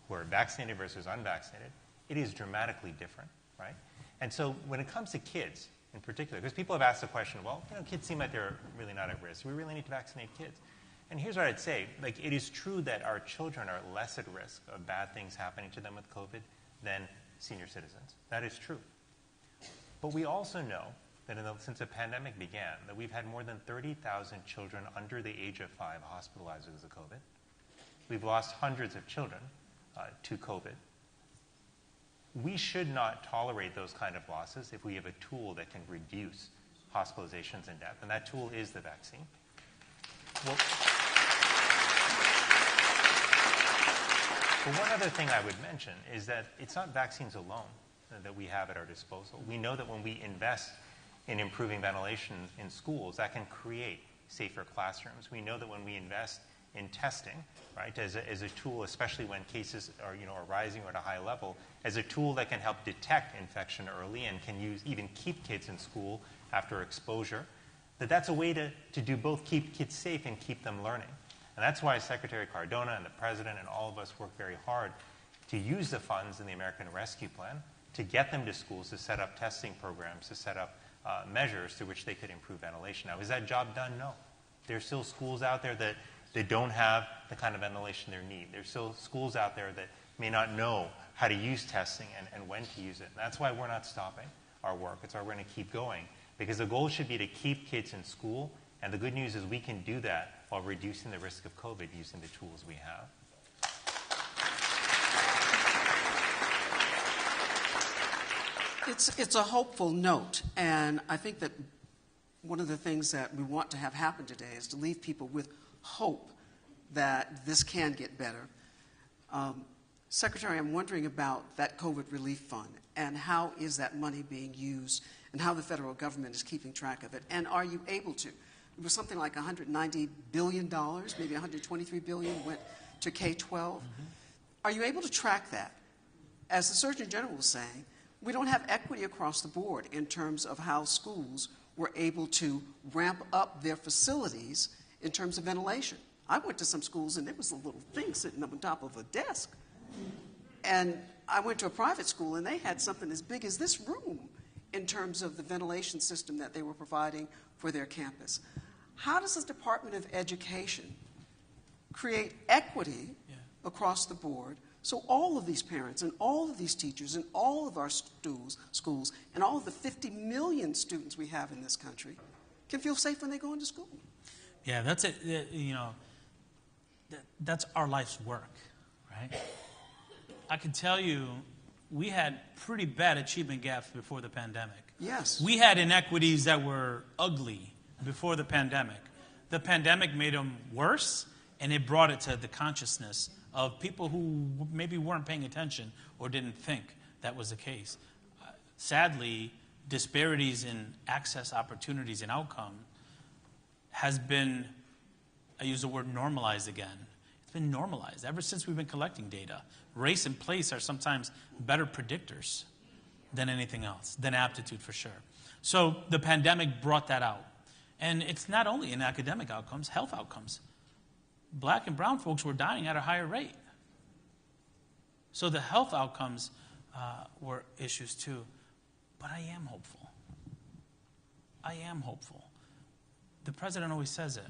who are vaccinated versus unvaccinated, it is dramatically different, right? And so when it comes to kids in particular, because people have asked the question, well, kids seem like they're really not at risk. We really need to vaccinate kids. And here's what I'd say. It is true that our children are less at risk of bad things happening to them with COVID than senior citizens. That is true. But we also know that since the pandemic began, that we've had more than 30,000 children under the age of 5 hospitalized because of COVID. We've lost hundreds of children to COVID. We should not tolerate those kind of losses if we have a tool that can reduce hospitalizations and death, and that tool is the vaccine. Well, but one other thing I would mention is that it's not vaccines alone that we have at our disposal. We know that when we invest in improving ventilation in schools, that can create safer classrooms. We know that when we invest in testing, right, as a tool, especially when cases are rising or at a high level, as a tool that can help detect infection early and can even keep kids in school after exposure, that's a way to do both keep kids safe and keep them learning. And that's why Secretary Cardona and the President and all of us work very hard to use the funds in the American Rescue Plan to get them to schools, to set up testing programs, to set up measures through which they could improve ventilation. Now, is that job done? No. There's still schools out there that don't have the kind of ventilation they need. There's still schools out there that may not know how to use testing and when to use it. And that's why we're not stopping our work. It's why we're going to keep going, because the goal should be to keep kids in school, and the good news is we can do that while reducing the risk of COVID using the tools we have. It's a hopeful note, and I think that one of the things that we want to have happen today is to leave people with hope that this can get better. Secretary, I'm wondering about that COVID relief fund and how is that money being used and how the federal government is keeping track of it. And are you able to? It was something like $190 billion, maybe $123 billion went to K-12. Are you able to track that? As the Surgeon General was saying, we don't have equity across the board in terms of how schools were able to ramp up their facilities in terms of ventilation. I went to some schools and there was a little thing sitting up on top of a desk. And I went to a private school and they had something as big as this room in terms of the ventilation system that they were providing for their campus. How does the Department of Education create equity across the board so all of these parents and all of these teachers and all of our schools and all of the 50 million students we have in this country can feel safe when they go into school? Yeah, that's it. That's our life's work, right? I can tell you, we had pretty bad achievement gaps before the pandemic. Yes. We had inequities that were ugly before the pandemic. The pandemic made them worse, and it brought it to the consciousness of people who maybe weren't paying attention or didn't think that was the case. Sadly, disparities in access, opportunities, and outcome has been, I use the word normalized again. It's been normalized ever since we've been collecting data. Race and place are sometimes better predictors than anything else, than aptitude for sure. So the pandemic brought that out. And it's not only in academic outcomes, health outcomes. Black and brown folks were dying at a higher rate. So the health outcomes were issues too. But I am hopeful. I am hopeful. The president always says it.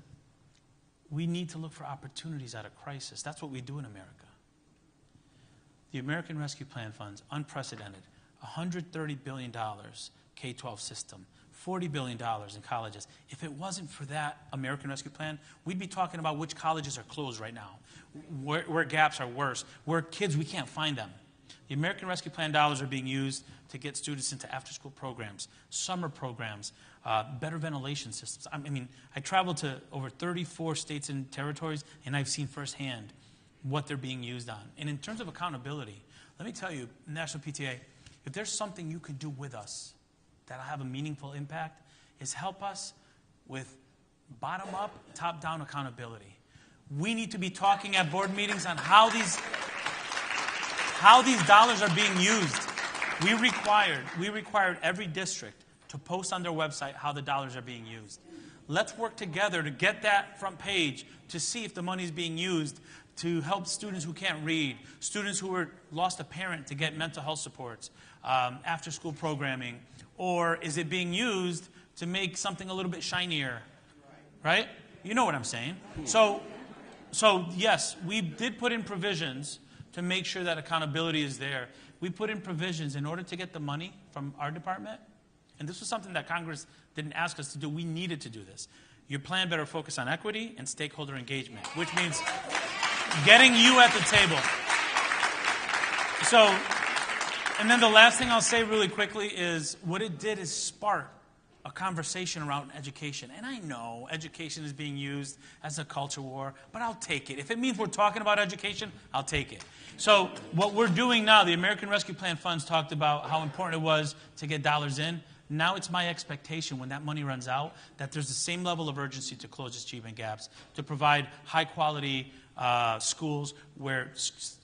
We need to look for opportunities out of crisis. That's what we do in America. The American Rescue Plan funds, unprecedented. $130 billion K-12 system. $40 billion in colleges. If it wasn't for that American Rescue Plan, we'd be talking about which colleges are closed right now, where gaps are worse, where kids, we can't find them. The American Rescue Plan dollars are being used to get students into after-school programs, summer programs, better ventilation systems. I mean, I traveled to over 34 states and territories, and I've seen firsthand what they're being used on. And in terms of accountability, let me tell you, National PTA, if there's something you could do with us that'll have a meaningful impact, is help us with bottom-up, top-down accountability. We need to be talking at board meetings on how these dollars are being used. We required every district to post on their website how the dollars are being used. Let's work together to get that front page to see if the money is being used to help students who can't read, students who lost a parent to get mental health supports, after-school programming, or is it being used to make something a little bit shinier, right? You know what I'm saying. So yes, we did put in provisions to make sure that accountability is there. We put in provisions in order to get the money from our department, and this was something that Congress didn't ask us to do. We needed to do this. Your plan better focus on equity and stakeholder engagement, which means getting you at the table. So, and then the last thing I'll say really quickly is what it did is spark a conversation around education. And I know education is being used as a culture war, but I'll take it. If it means we're talking about education, I'll take it. So what we're doing now, the American Rescue Plan funds talked about how important it was to get dollars in. Now it's my expectation when that money runs out that there's the same level of urgency to close achievement gaps, to provide high-quality schools where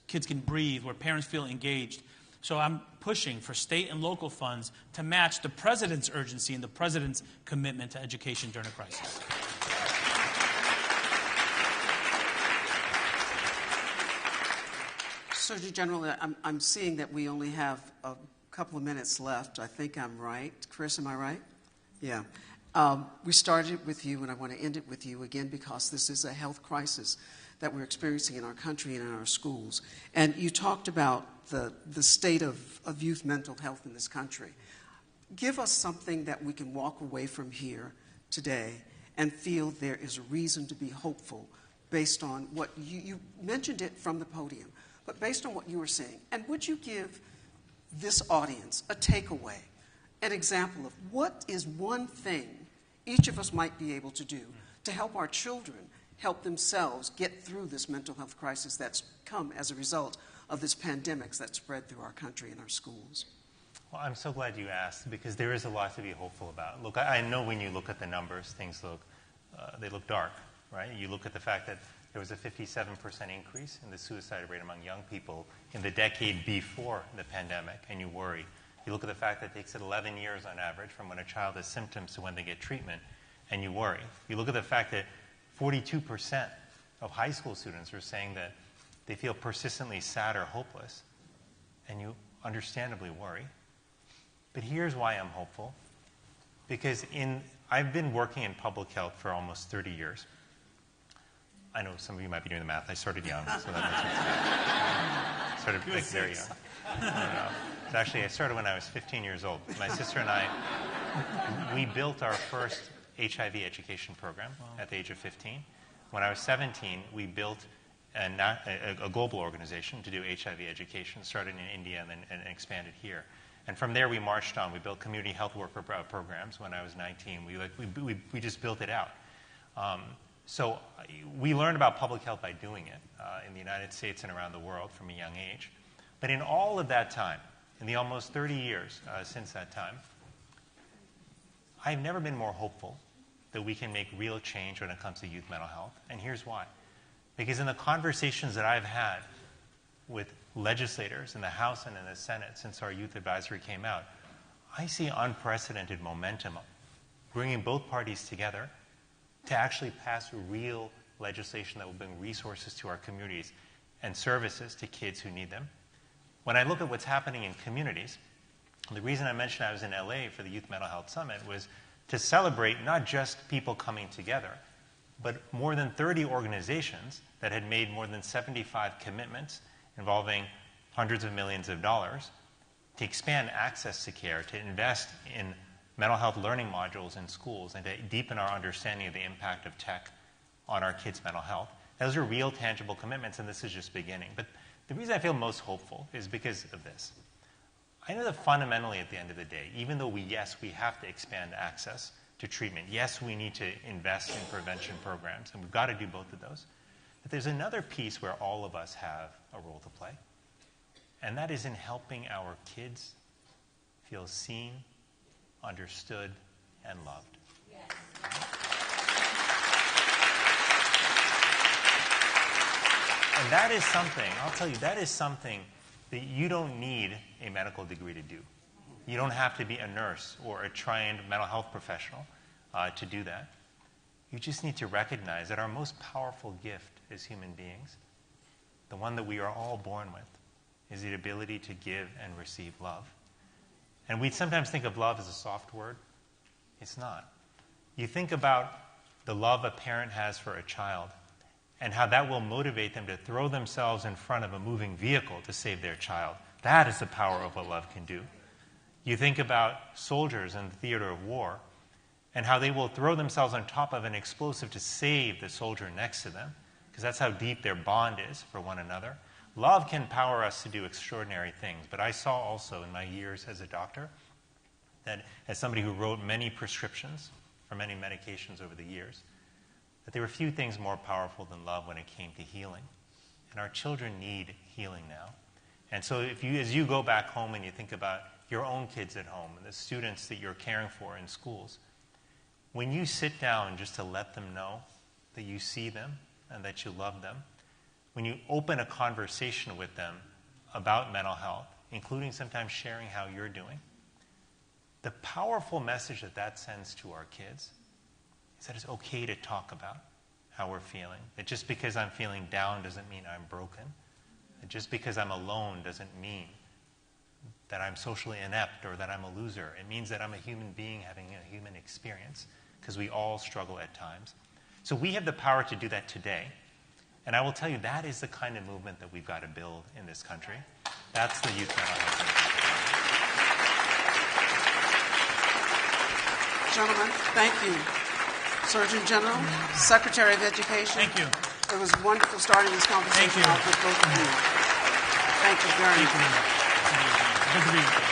kids can breathe, where parents feel engaged. So I'm pushing for state and local funds to match the president's urgency and the president's commitment to education during a crisis. Surgeon General, I'm seeing that we only have a couple of minutes left. I think I'm right. Chris, am I right? Yeah. We started with you, and I want to end it with you again because this is a health crisis that we're experiencing in our country and in our schools. And you talked about the state of youth mental health in this country. Give us something that we can walk away from here today and feel there is a reason to be hopeful based on what you mentioned it from the podium, but based on what you were saying. And would you give this audience a takeaway, an example of what is one thing each of us might be able to do to help our children help themselves get through this mental health crisis that's come as a result of this pandemic that's spread through our country and our schools? Well, I'm so glad you asked because there is a lot to be hopeful about. Look, I know when you look at the numbers, things they look dark, right? You look at the fact that there was a 57% increase in the suicide rate among young people in the decade before the pandemic, and you worry. You look at the fact that it takes 11 years on average from when a child has symptoms to when they get treatment, and you worry. You look at the fact that 42% of high school students who are saying that they feel persistently sad or hopeless, and you understandably worry. But here's why I'm hopeful. Because I've been working in public health for almost 30 years. I know some of you might be doing the math. I started young, so that makes sense. Started like very young. So actually, I started when I was 15 years old. My sister and I, we built our first HIV education program at the age of 15. When I was 17, we built a global organization to do HIV education, started in India and expanded here. And from there, we marched on. We built community health worker programs when I was 19. We just built it out. So we learned about public health by doing it in the United States and around the world from a young age. But in all of that time, in the almost 30 years since that time, I've never been more hopeful that we can make real change when it comes to youth mental health. And here's why. Because in the conversations that I've had with legislators in the House and in the Senate since our youth advisory came out, I see unprecedented momentum bringing both parties together to actually pass real legislation that will bring resources to our communities and services to kids who need them. When I look at what's happening in communities, the reason I mentioned I was in LA for the Youth Mental Health Summit was to celebrate not just people coming together, but more than 30 organizations that had made more than 75 commitments involving hundreds of millions of dollars to expand access to care, to invest in mental health learning modules in schools, and to deepen our understanding of the impact of tech on our kids' mental health. Those are real, tangible commitments, and this is just beginning. But the reason I feel most hopeful is because of this. I know that fundamentally at the end of the day, even though we have to expand access to treatment, yes, we need to invest in prevention programs, and we've got to do both of those, but there's another piece where all of us have a role to play, and that is in helping our kids feel seen, understood, and loved. And that is something, I'll tell you, that is something that you don't need a medical degree to do. You don't have to be a nurse or a trained mental health professional to do that. You just need to recognize that our most powerful gift as human beings, the one that we are all born with, is the ability to give and receive love. And we sometimes think of love as a soft word. It's not. You think about the love a parent has for a child and how that will motivate them to throw themselves in front of a moving vehicle to save their child. That is the power of what love can do. You think about soldiers in the theater of war and how they will throw themselves on top of an explosive to save the soldier next to them, because that's how deep their bond is for one another. Love can power us to do extraordinary things. But I saw also in my years as a doctor that as somebody who wrote many prescriptions for many medications over the years, that there were few things more powerful than love when it came to healing. And our children need healing now. And so as you go back home and you think about your own kids at home and the students that you're caring for in schools, when you sit down just to let them know that you see them and that you love them, when you open a conversation with them about mental health, including sometimes sharing how you're doing, the powerful message that sends to our kids is that it's okay to talk about how we're feeling. That just because I'm feeling down doesn't mean I'm broken. That just because I'm alone doesn't mean that I'm socially inept or that I'm a loser. It means that I'm a human being having a human experience, because we all struggle at times. So we have the power to do that today. And I will tell you, that is the kind of movement that we've got to build in this country. That's the youth mental health movement. Gentlemen, thank you. Surgeon General, Secretary of Education. Thank you. It was wonderful starting this conversation Thank you. off with both of you. Thank you very much. Good to be with you.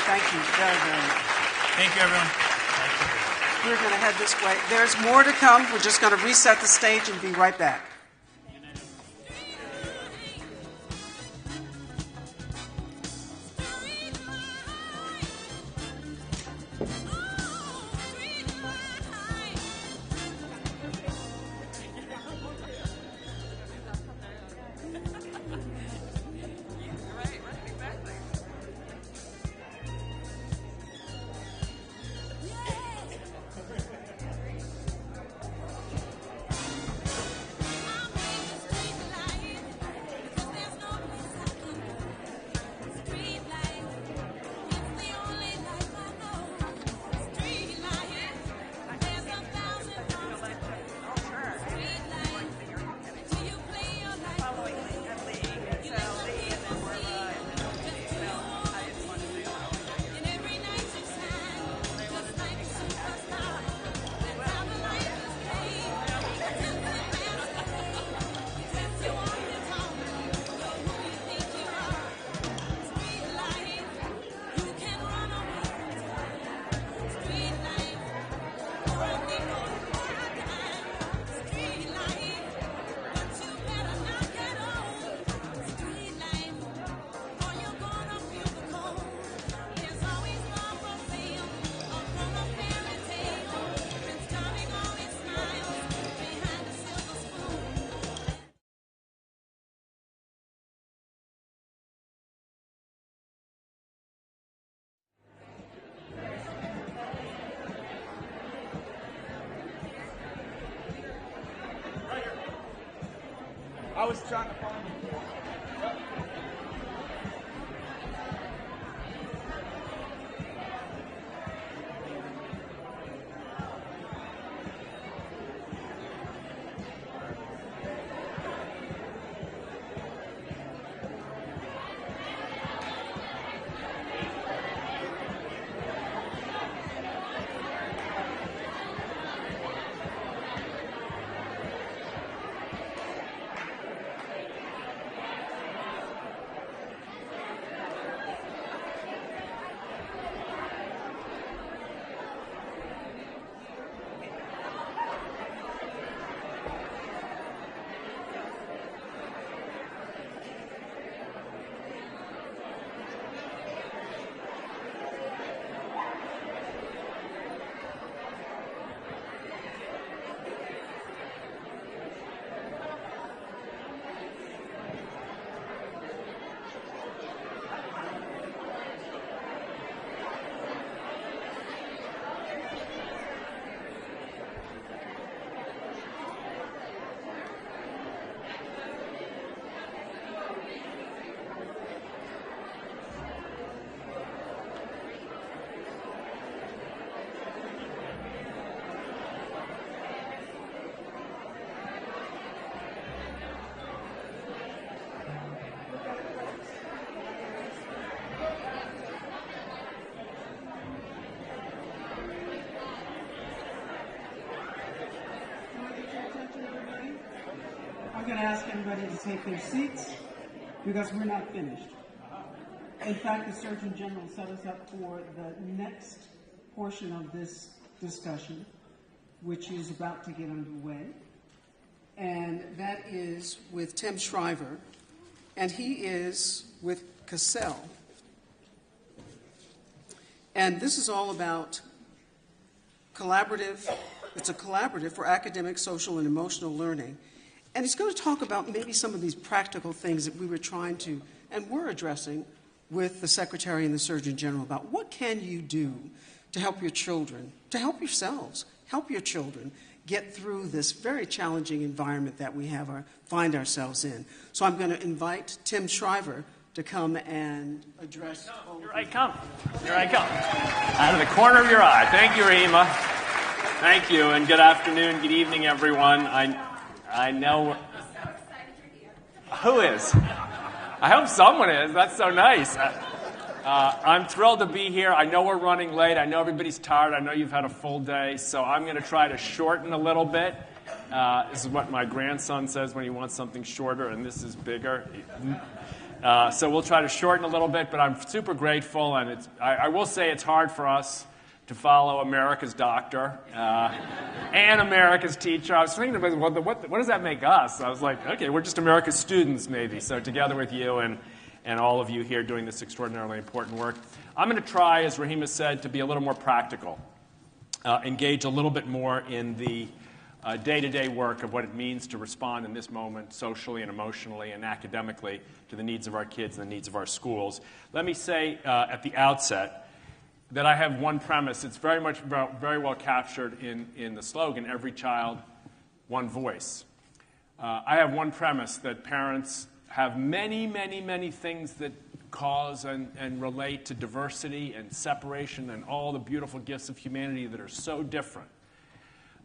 Thank you very, very much. Thank you, everyone. We're going to head this way. There's more to come. We're just going to reset the stage and be right back. I was trying to find it. I'm going to ask everybody to take their seats because we're not finished. In fact, the Surgeon General set us up for the next portion of this discussion, which is about to get underway. And that is with Tim Shriver, and he is with Cassell. And this is all about collaborative, it's a collaborative for academic, social, and emotional learning. And he's going to talk about maybe some of these practical things that we were trying to, and we're addressing with the Secretary and the Surgeon General about what can you do to help your children, to help yourselves, help your children get through this very challenging environment that we find ourselves in. So I'm going to invite Tim Shriver to come and address. Here I come. Here I come. Out of the corner of your eye. Thank you, Rahima. Thank you, and good afternoon, good evening, everyone. I know. I'm so excited you're here. Who is? I hope someone is. That's so nice. I'm thrilled to be here. I know we're running late. I know everybody's tired. I know you've had a full day. So I'm going to try to shorten a little bit. This is what my grandson says when he wants something shorter, and this is bigger. So we'll try to shorten a little bit, but I'm super grateful. And I will say it's hard for us to follow America's doctor and America's teacher. I was thinking about what does that make us? I was like, okay, we're just America's students maybe. So together with you and all of you here doing this extraordinarily important work, I'm going to try, as Rahima said, to be a little more practical, engage a little bit more in the day-to-day work of what it means to respond in this moment socially and emotionally and academically to the needs of our kids and the needs of our schools. Let me say at the outset that I have one premise. It's very well captured in the slogan, every child, one voice. I have one premise that parents have many, many, many things that cause and relate to diversity and separation and all the beautiful gifts of humanity that are so different.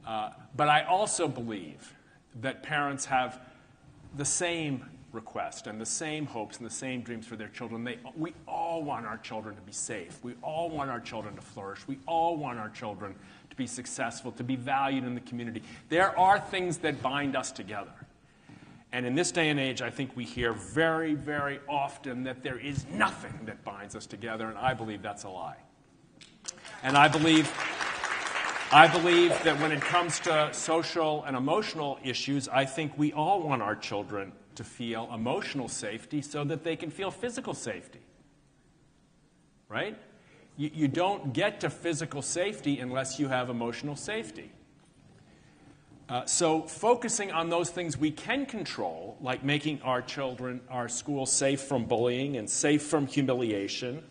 But I also believe that parents have the same request and the same hopes and the same dreams for their children. We all want our children to be safe. We all want our children to flourish. We all want our children to be successful, to be valued in the community. There are things that bind us together. And in this day and age, I think we hear very, very often that there is nothing that binds us together, and I believe that's a lie. And I believe that when it comes to social and emotional issues, I think we all want our children to feel emotional safety so that they can feel physical safety. Right? You don't get to physical safety unless you have emotional safety. So focusing on those things we can control, like making our children, our schools safe from bullying and safe from humiliation,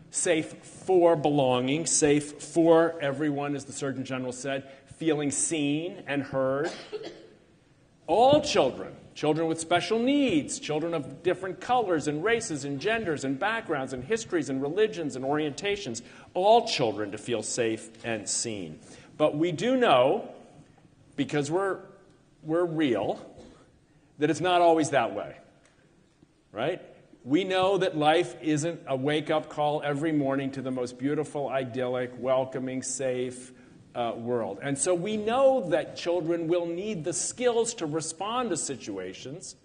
safe for belonging, safe for everyone, as the Surgeon General said, feeling seen and heard, All children, children with special needs, children of different colors and races and genders and backgrounds and histories and religions and orientations, all children to feel safe and seen. But we do know, because we're real, that it's not always that way, right? We know that life isn't a wake-up call every morning to the most beautiful, idyllic, welcoming, safe world. And so we know that children will need the skills to respond to situations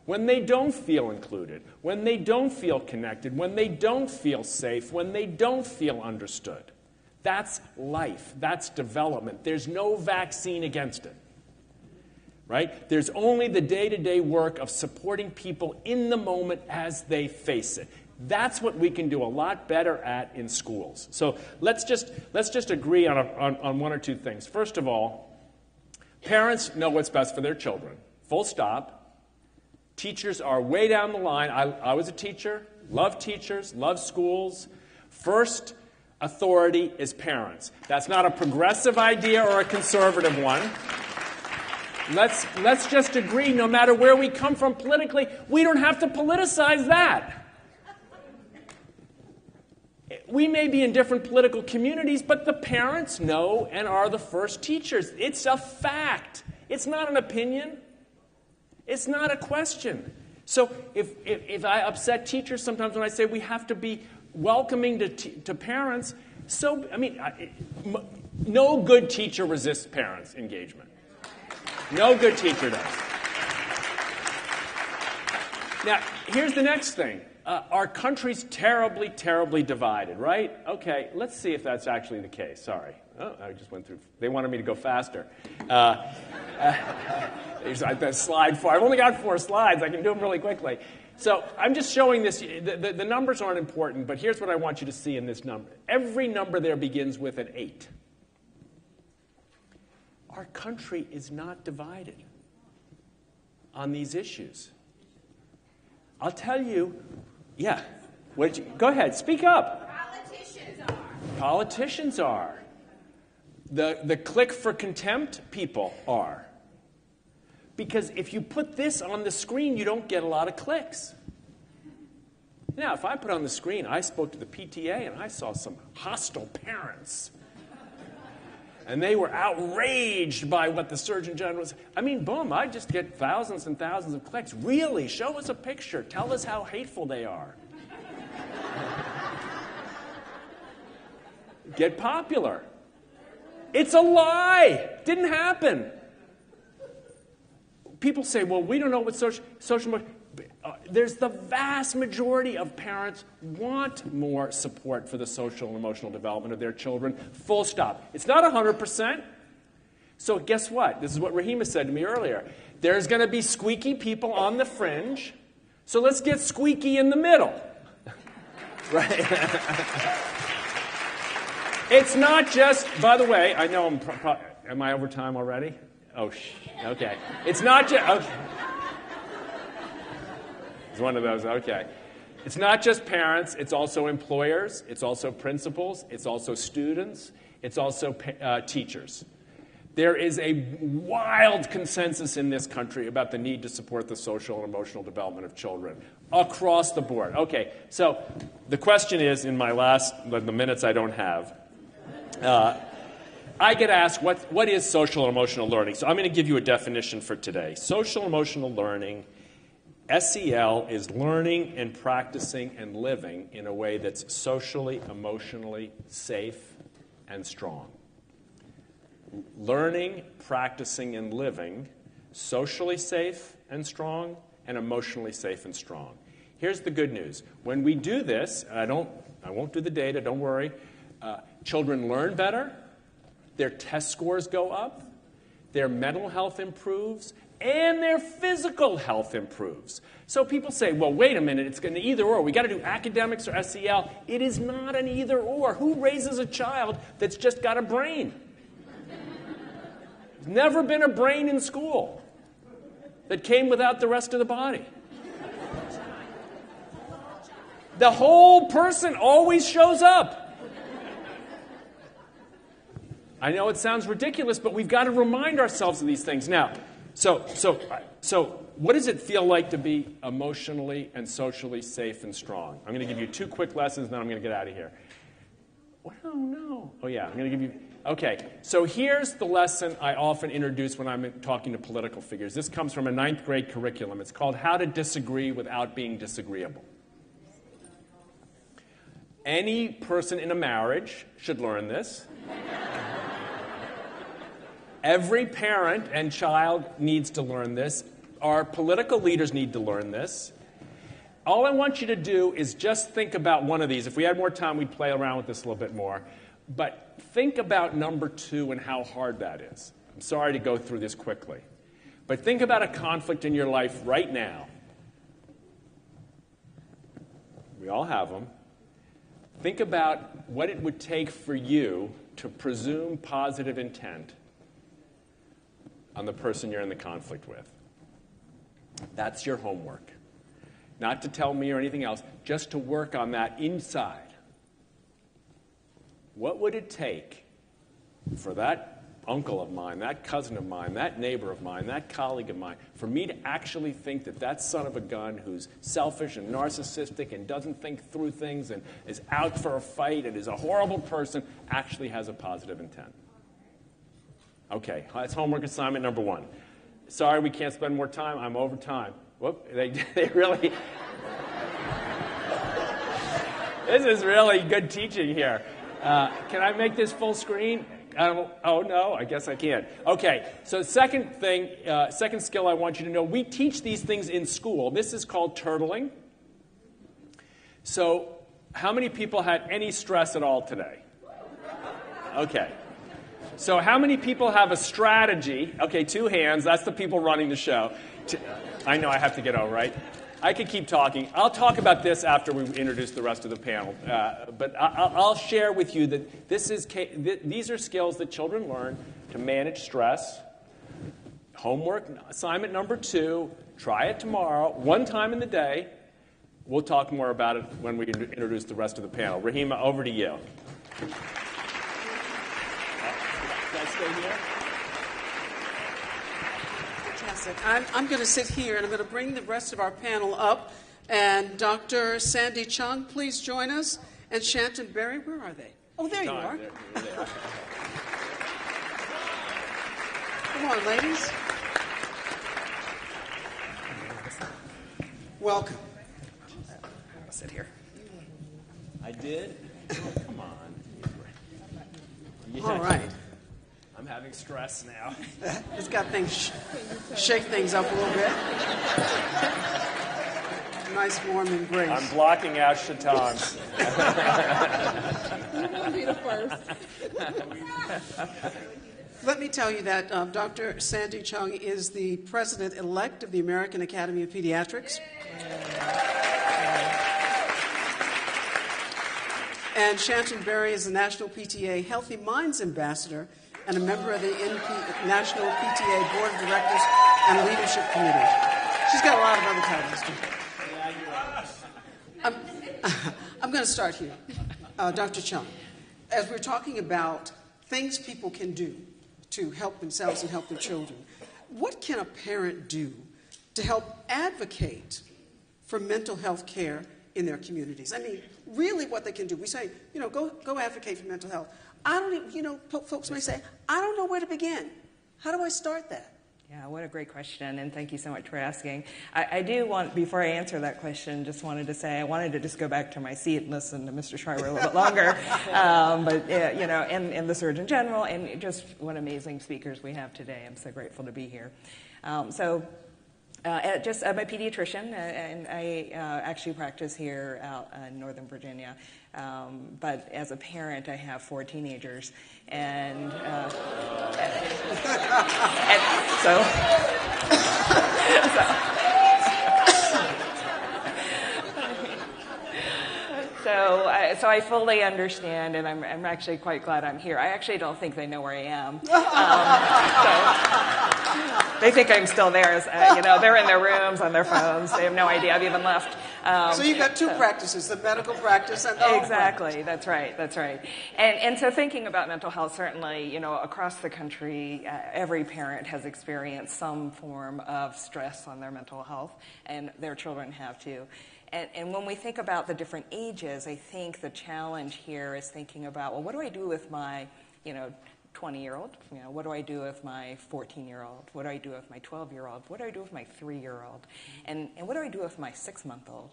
when they don't feel included, when they don't feel connected, when they don't feel safe, when they don't feel understood. That's life. That's development. There's no vaccine against it. Right? There's only the day-to-day work of supporting people in the moment as they face it. That's what we can do a lot better at in schools. So let's just agree on one or two things. First of all, parents know what's best for their children. Full stop. Teachers are way down the line. I was a teacher, love teachers, love schools. First authority is parents. That's not a progressive idea or a conservative one. Let's just agree, no matter where we come from politically, we don't have to politicize that. We may be in different political communities, but the parents know and are the first teachers. It's a fact. It's not an opinion. It's not a question. So if I upset teachers sometimes when I say we have to be welcoming to parents, no good teacher resists parents' engagement. No good teacher does. Now, here's the next thing. Our country's terribly, terribly divided, right? Okay, let's see if that's actually the case. Sorry. Oh, I just went through. They wanted me to go faster. There's slide 4. I've only got 4 slides. I can do them really quickly. So I'm just showing this. The numbers aren't important, but here's what I want you to see in this number. Every number there begins with an 8. Our country is not divided on these issues. I'll tell you, yeah. Go ahead, speak up. Politicians are. The click for contempt people are. Because if you put this on the screen, you don't get a lot of clicks. Now, if I put on the screen, I spoke to the PTA and I saw some hostile parents. And they were outraged by what the Surgeon General was. Boom, I just get thousands and thousands of clicks. Really? Show us a picture. Tell us how hateful they are. Get popular. It's a lie. Didn't happen. People say, well, we don't know what social there's the vast majority of parents want more support for the social and emotional development of their children. Full stop. It's not 100%. So guess what? This is what Rahima said to me earlier. There's going to be squeaky people on the fringe. So let's get squeaky in the middle. Right? It's not just, by the way, I know am I over time already? Oh, okay. It's not just, okay. It's one of those, okay. It's not just parents, it's also employers, it's also principals, it's also students, it's also teachers. There is a wild consensus in this country about the need to support the social and emotional development of children across the board. Okay, so the question is, in the minutes I don't have, I get asked, what is social and emotional learning? So I'm going to give you a definition for today. Social and emotional learning, SEL, is learning and practicing and living in a way that's socially, emotionally safe and strong. Learning, practicing, and living socially safe and strong and emotionally safe and strong. Here's the good news. When we do this, and I won't do the data, don't worry, children learn better, their test scores go up, their mental health improves, and their physical health improves. So people say, well, wait a minute, it's an either or. We got to do academics or SEL. It is not an either or. Who raises a child that's just got a brain? There's never been a brain in school that came without the rest of the body. The whole person always shows up. I know it sounds ridiculous, but we've got to remind ourselves of these things. Now, So what does it feel like to be emotionally and socially safe and strong? I'm going to give you 2 quick lessons, and then I'm going to get out of here. Oh, no. Oh, yeah, I'm going to give you... Okay, so here's the lesson I often introduce when I'm talking to political figures. This comes from a 9th grade curriculum. It's called How to Disagree Without Being Disagreeable. Any person in a marriage should learn this. Every parent and child needs to learn this. Our political leaders need to learn this. All I want you to do is just think about one of these. If we had more time, we'd play around with this a little bit more. But think about number 2 and how hard that is. I'm sorry to go through this quickly. But think about a conflict in your life right now. We all have them. Think about what it would take for you to presume positive intent on the person you're in the conflict with. That's your homework. Not to tell me or anything else, just to work on that inside. What would it take for that uncle of mine, that cousin of mine, that neighbor of mine, that colleague of mine, for me to actually think that that son of a gun who's selfish and narcissistic and doesn't think through things and is out for a fight and is a horrible person actually has a positive intent? Okay, that's homework assignment number 1. Sorry, we can't spend more time. I'm over time. Whoop, they really... This is really good teaching here. Can I make this full screen? Oh, no, I guess I can't. Okay, so second skill I want you to know, we teach these things in school. This is called turtling. So how many people had any stress at all today? Okay. So how many people have a strategy? Okay, 2 hands. That's the people running the show. I know I have to get over, right? I could keep talking. I'll talk about this after we introduce the rest of the panel. But I'll share with you that these are skills that children learn to manage stress. Homework assignment number 2, try it tomorrow, 1 time in the day. We'll talk more about it when we introduce the rest of the panel. Rahima, over to you. Can I stay here? I'm going to sit here, and I'm going to bring the rest of our panel up. And Dr. Sandy Chung, please join us. And Shanton Berry, where are they? Oh, there you are. There they are. Come on, ladies. Welcome. I'll sit here. I did? Oh, come on. Yeah. All right. I'm having stress now. It's got things, shake things up a little bit. Nice warm embrace. I'm blocking out Shatons. Let me tell you that Dr. Sandy Chung is the president-elect of the American Academy of Pediatrics. And Shanton Berry is the National PTA Healthy Minds Ambassador and a member of the National PTA Board of Directors and Leadership Committee. She's got a lot of other titles, too. I'm going to start here. Dr. Chung, as we're talking about things people can do to help themselves and help their children, what can a parent do to help advocate for mental health care in their communities? I mean, really what they can do. We say, go advocate for mental health. I don't even, folks may say, I don't know where to begin. How do I start that? Yeah, what a great question, and thank you so much for asking. I do want, before I answer that question, just wanted to say I wanted to just go back to my seat and listen to Mr. Schreiber a little bit longer, and the Surgeon General, and just what amazing speakers we have today. I'm so grateful to be here. I'm a pediatrician, and I actually practice here out in Northern Virginia. But as a parent, I have 4 teenagers, and so I fully understand, and I'm actually quite glad I'm here. I actually don't think they know where I am. They think I'm still there. They're in their rooms on their phones. They have no idea I've even left. So you've got two practices, the medical practice and the home Exactly. practice. That's right. And so thinking about mental health, certainly, across the country, every parent has experienced some form of stress on their mental health, and their children have too. And when we think about the different ages, I think the challenge here is thinking about, well, what do I do with my, 20-year-old? What do I do with my 14-year-old? What do I do with my 12-year-old? What do I do with my 3-year-old? And what do I do with my 6-month-old?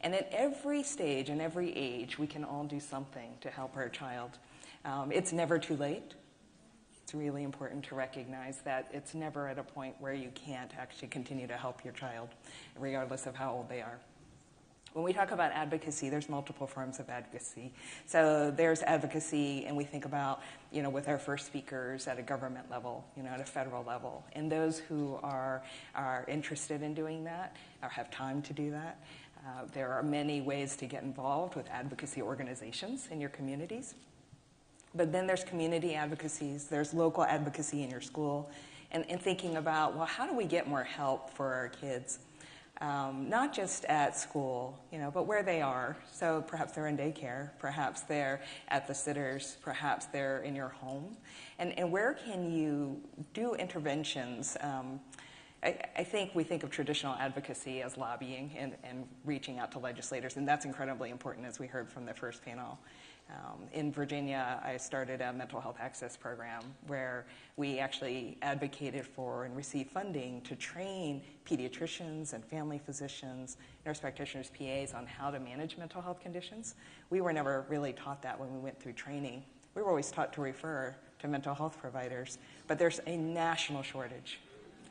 And at every stage and every age, we can all do something to help our child. It's never too late. It's really important to recognize that it's never at a point where you can't actually continue to help your child, regardless of how old they are. When we talk about advocacy, there's multiple forms of advocacy. So there's advocacy, and we think about, with our first speakers at a government level, at a federal level. And those who are interested in doing that or have time to do that, there are many ways to get involved with advocacy organizations in your communities. But then there's community advocacies, there's local advocacy in your school, and thinking about, well, how do we get more help for our kids? Not just at school, but where they are. So perhaps they're in daycare, perhaps they're at the sitters, perhaps they're in your home. And where can you do interventions? I think we think of traditional advocacy as lobbying and reaching out to legislators, and that's incredibly important, as we heard from the first panel. In Virginia, I started a mental health access program where we actually advocated for and received funding to train pediatricians and family physicians, nurse practitioners, PAs on how to manage mental health conditions. We were never really taught that when we went through training. We were always taught to refer to mental health providers, but there's a national shortage.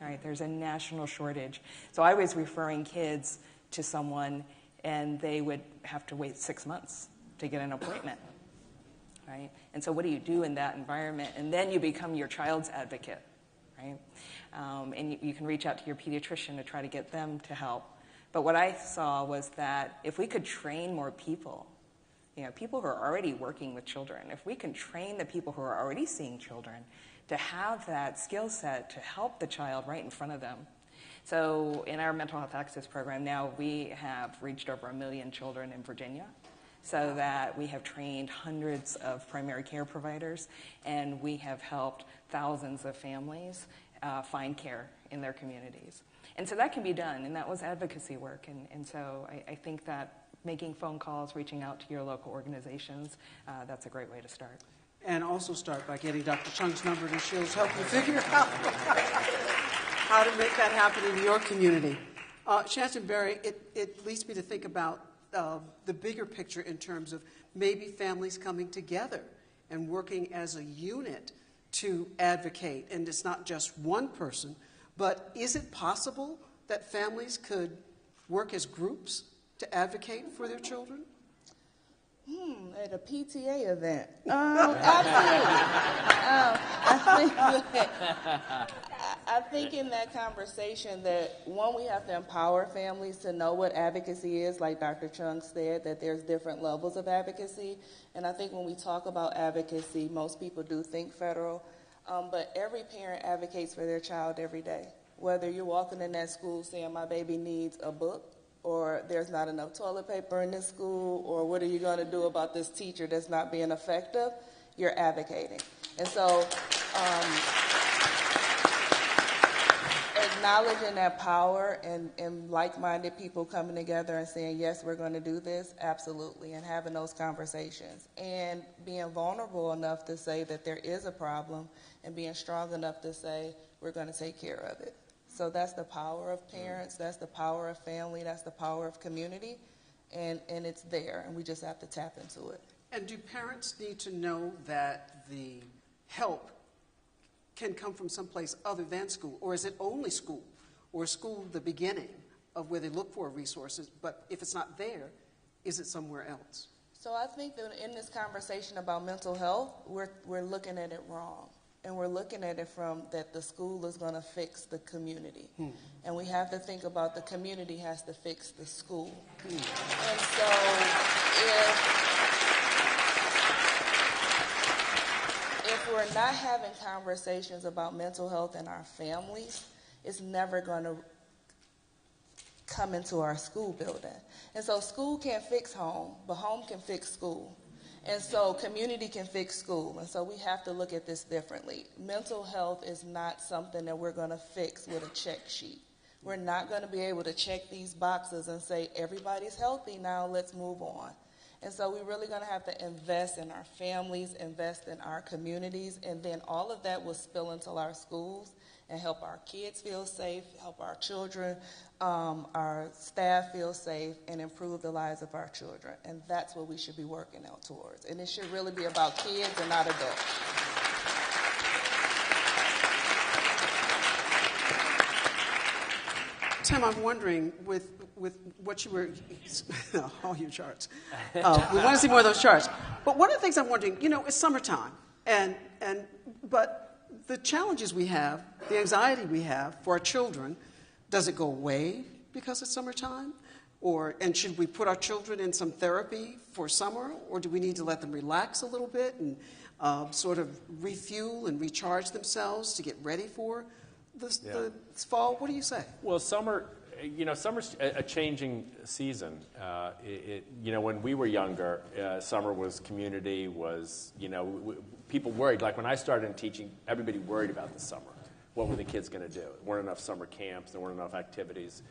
All right, there's a national shortage. So I was referring kids to someone, and they would have to wait 6 months to get an appointment. Right? And so what do you do in that environment? And then you become your child's advocate, right? And you can reach out to your pediatrician to try to get them to help. But what I saw was that if we could train more people, people who are already working with children, if we can train the people who are already seeing children to have that skill set to help the child right in front of them. So in our mental health access program now, we have reached over 1 million children in Virginia, so that we have trained hundreds of primary care providers, and we have helped thousands of families find care in their communities. And so that can be done, and that was advocacy work. And so I think that making phone calls, reaching out to your local organizations, that's a great way to start. And also start by getting Dr. Chung's number, and she'll help you figure out how to make that happen in your community. Shanton Berry, it leads me to think about the bigger picture in terms of maybe families coming together and working as a unit to advocate. And it's not just one person, but is it possible that families could work as groups to advocate for their children? At a PTA event. Absolutely. I think in that conversation that, one, we have to empower families to know what advocacy is, like Dr. Chung said, that there's different levels of advocacy. And I think when we talk about advocacy, most people do think federal, but every parent advocates for their child every day. Whether you're walking in that school saying, my baby needs a book, or there's not enough toilet paper in this school, or what are you going to do about this teacher that's not being effective, you're advocating. And so acknowledging that power and like-minded people coming together and saying, yes, we're going to do this, absolutely, and having those conversations. And being vulnerable enough to say that there is a problem, and being strong enough to say, we're going to take care of it. So that's the power of parents, that's the power of family, that's the power of community, and it's there, and we just have to tap into it. And do parents need to know that the help can come from someplace other than school, or is it only school, or is school the beginning of where they look for resources, but if it's not there, is it somewhere else? So I think that in this conversation about mental health, we're looking at it wrong. And we're looking at it from that the school is going to fix the community. And we have to think about the community has to fix the school. And so if we're not having conversations about mental health in our families, it's never going to come into our school building. And so school can't fix home, but home can fix school. And so community can fix school. And so we have to look at this differently. Mental health is not something that we're going to fix with a check sheet. We're not going to be able to check these boxes and say, everybody's healthy now, let's move on. And so we're really going to have to invest in our families, invest in our communities, and then all of that will spill into our schools and help our kids feel safe, help our children, our staff feel safe, and improve the lives of our children. And that's what we should be working out towards. And it should really be about kids and not adults. Tim, I'm wondering, with what you were, all your charts. We want to see more of those charts. But one of the things I'm wondering, it's summertime, but the challenges we have, the anxiety we have for our children, does it go away because it's summertime? And should we put our children in some therapy for summer, or do we need to let them relax a little bit and sort of refuel and recharge themselves to get ready for this fall? What do you say? Well, summer's a changing season. When we were younger, summer was community, people worried. Like when I started in teaching, everybody worried about the summer. What were the kids going to do? There weren't enough summer camps. There weren't enough activities,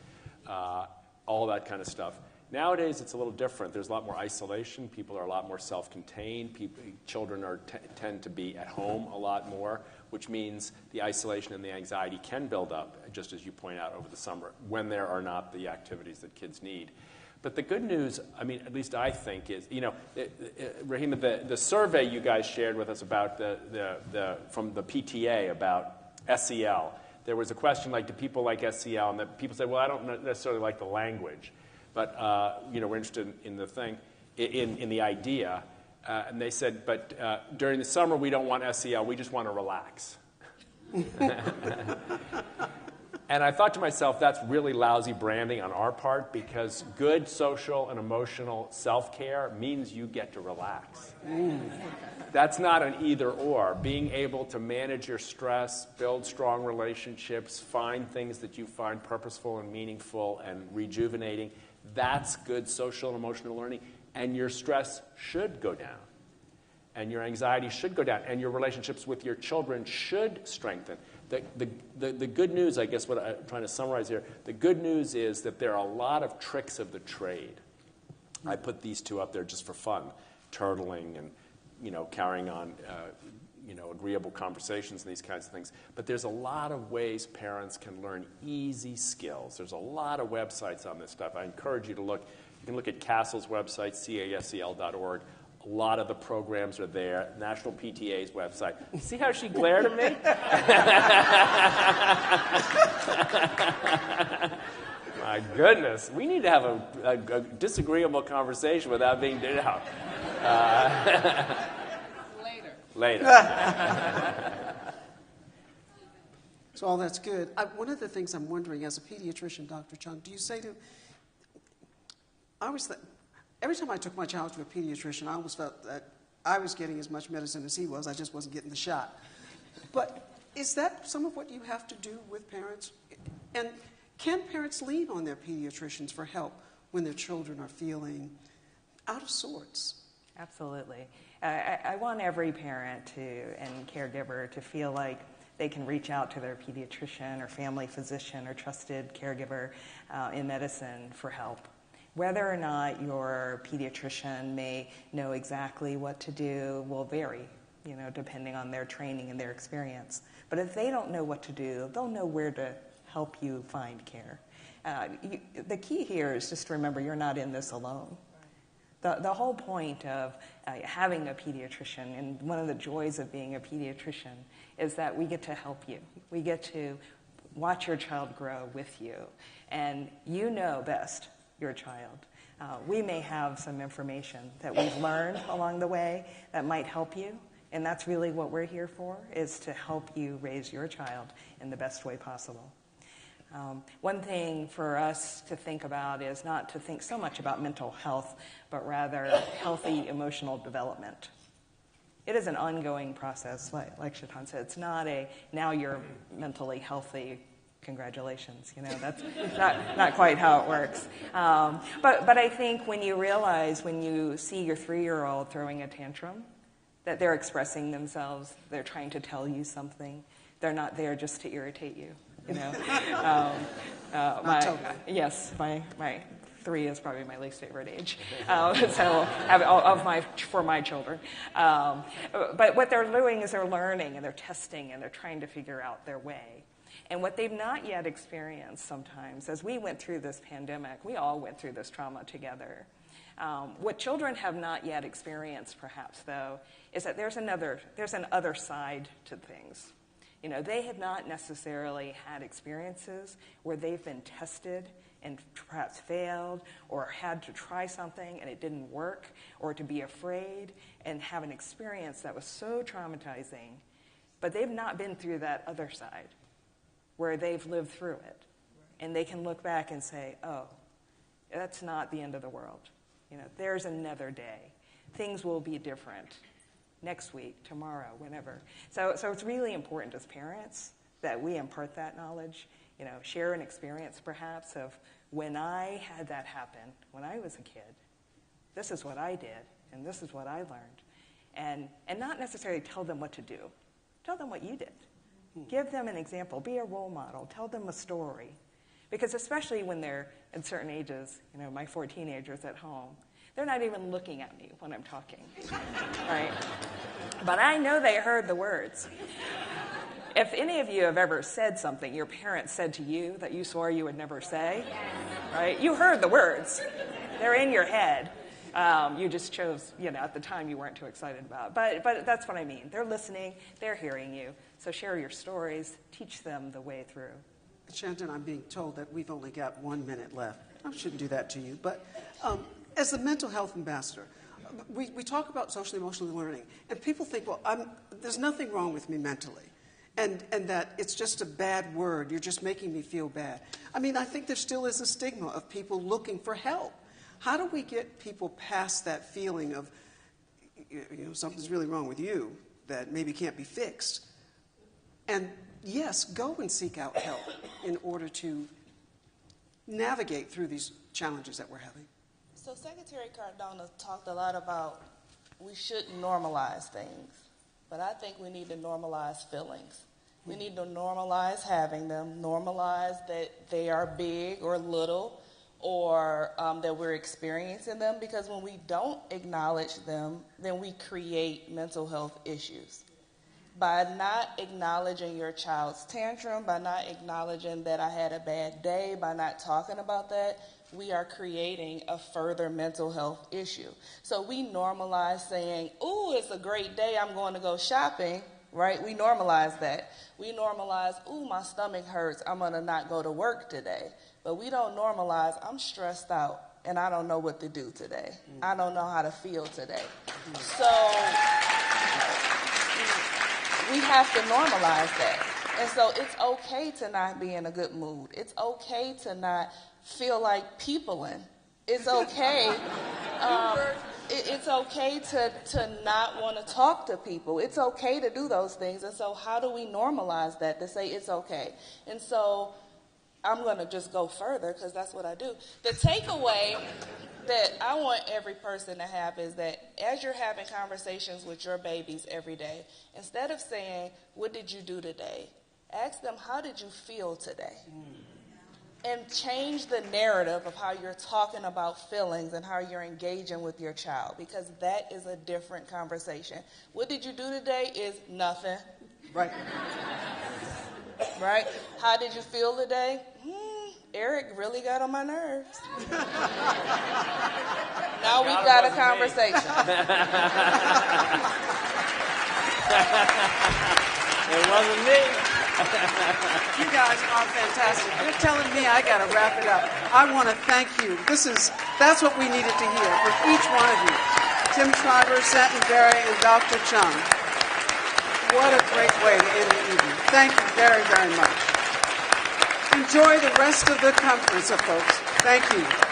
all that kind of stuff. Nowadays, it's a little different. There's a lot more isolation. People are a lot more self-contained. Children tend to be at home a lot more, which means the isolation and the anxiety can build up, just as you point out, over the summer, when there are not the activities that kids need. But the good news, at least I think, is, Rahima, the survey you guys shared with us about from the PTA about SEL, there was a question like, do people like SEL? And the people said, well, I don't necessarily like the language. But, we're interested in the thing, in the idea. And they said, but during the summer, we don't want SEL. We just want to relax. And I thought to myself, that's really lousy branding on our part, because good social and emotional self-care means you get to relax. That's not an either-or. Being able to manage your stress, build strong relationships, find things that you find purposeful and meaningful and rejuvenating, that's good social and emotional learning, and your stress should go down, and your anxiety should go down, and your relationships with your children should strengthen. The good news, I guess what I'm trying to summarize here, the good news is that there are a lot of tricks of the trade. I put these two up there just for fun, turtling and carrying on agreeable conversations and these kinds of things. But there's a lot of ways parents can learn easy skills. There's a lot of websites on this stuff. I encourage you to look. You can look at CASEL's website, casel.org. A lot of the programs are there. National PTA's website. See how she glared at me? My goodness. We need to have a disagreeable conversation without being did out. Later. So all that's good. One of the things I'm wondering, as a pediatrician, Dr. Chung, do you say to... Every time I took my child to a pediatrician, I almost felt that I was getting as much medicine as he was. I just wasn't getting the shot. But is that some of what you have to do with parents? And can parents lean on their pediatricians for help when their children are feeling out of sorts? Absolutely. I want every parent and caregiver to feel like they can reach out to their pediatrician or family physician or trusted caregiver in medicine for help. Whether or not your pediatrician may know exactly what to do will vary, depending on their training and their experience. But if they don't know what to do, they'll know where to help you find care. The key here is just to remember you're not in this alone. The whole point of having a pediatrician, and one of the joys of being a pediatrician, is that we get to help you. We get to watch your child grow with you, and you know best your child. We may have some information that we've learned along the way that might help you, and that's really what we're here for, is to help you raise your child in the best way possible. One thing for us to think about is not to think so much about mental health, but rather healthy emotional development. It is an ongoing process, like Shaitan said. It's not a, now you're mentally healthy, congratulations. That's not quite how it works. But I think when you realize, when you see your 3-year-old throwing a tantrum, that they're expressing themselves, they're trying to tell you something. They're not there just to irritate you. Not totally. Yes, my 3 is probably my least favorite age. For my children. But what they're doing is they're learning and they're testing and they're trying to figure out their way. And what they've not yet experienced sometimes, as we went through this pandemic, we all went through this trauma together. What children have not yet experienced, perhaps, though, is that there's an other side to things. They have not necessarily had experiences where they've been tested and perhaps failed, or had to try something and it didn't work, or to be afraid and have an experience that was so traumatizing, but they've not been through that other side where they've lived through it. And they can look back and say, oh, that's not the end of the world. There's another day. Things will be different next week, tomorrow, whenever. So it's really important as parents that we impart that knowledge, share an experience perhaps of when I had that happen when I was a kid. This is what I did, and this is what I learned. And not necessarily tell them what to do. Tell them what you did. Give them an example. Be a role model. Tell them a story. Because especially when they're at certain ages, my 4 teenagers at home, they're not even looking at me when I'm talking, right? But I know they heard the words. If any of you have ever said something your parents said to you that you swore you would never say, right? You heard the words. They're in your head. You just chose, at the time you weren't too excited about it. But that's what I mean. They're listening. They're hearing you. So share your stories. Teach them the way through. Shannon, I'm being told that we've only got 1 minute left. I shouldn't do that to you. But as the mental health ambassador, we talk about social emotional learning. And people think, well, there's nothing wrong with me mentally. And that it's just a bad word. You're just making me feel bad. I think there still is a stigma of people looking for help. How do we get people past that feeling of, something's really wrong with you that maybe can't be fixed? And yes, go and seek out help in order to navigate through these challenges that we're having. So Secretary Cardona talked a lot about we shouldn't normalize things. But I think we need to normalize feelings. We need to normalize having them, normalize that they are big or little, or that we're experiencing them, because when we don't acknowledge them, then we create mental health issues. By not acknowledging your child's tantrum, by not acknowledging that I had a bad day, by not talking about that, we are creating a further mental health issue. So we normalize saying, ooh, it's a great day, I'm going to go shopping, right? We normalize that. We normalize, ooh, my stomach hurts, I'm going to not go to work today. But we don't normalize, I'm stressed out and I don't know what to do today. I don't know how to feel today. So we have to normalize that. And so it's okay to not be in a good mood. It's okay to not feel like peopling. It's okay. It's okay to not want to talk to people. It's okay to do those things. And so how do we normalize that to say it's okay? And so I'm going to just go further because that's what I do. The takeaway that I want every person to have is that as you're having conversations with your babies every day, instead of saying, what did you do today? Ask them, how did you feel today? And change the narrative of how you're talking about feelings and how you're engaging with your child, because that is a different conversation. What did you do today is nothing. Right. Right? How did you feel today? Eric really got on my nerves. Now we've got a conversation. It wasn't me. You guys are fantastic. You're telling me I got to wrap it up. I want to thank you. That's what we needed to hear from each one of you. Tim Schreiber, Stanton Berry, and Dr. Chung. What a great way to end the evening. Thank you very, very much. Enjoy the rest of the conference, folks. Thank you.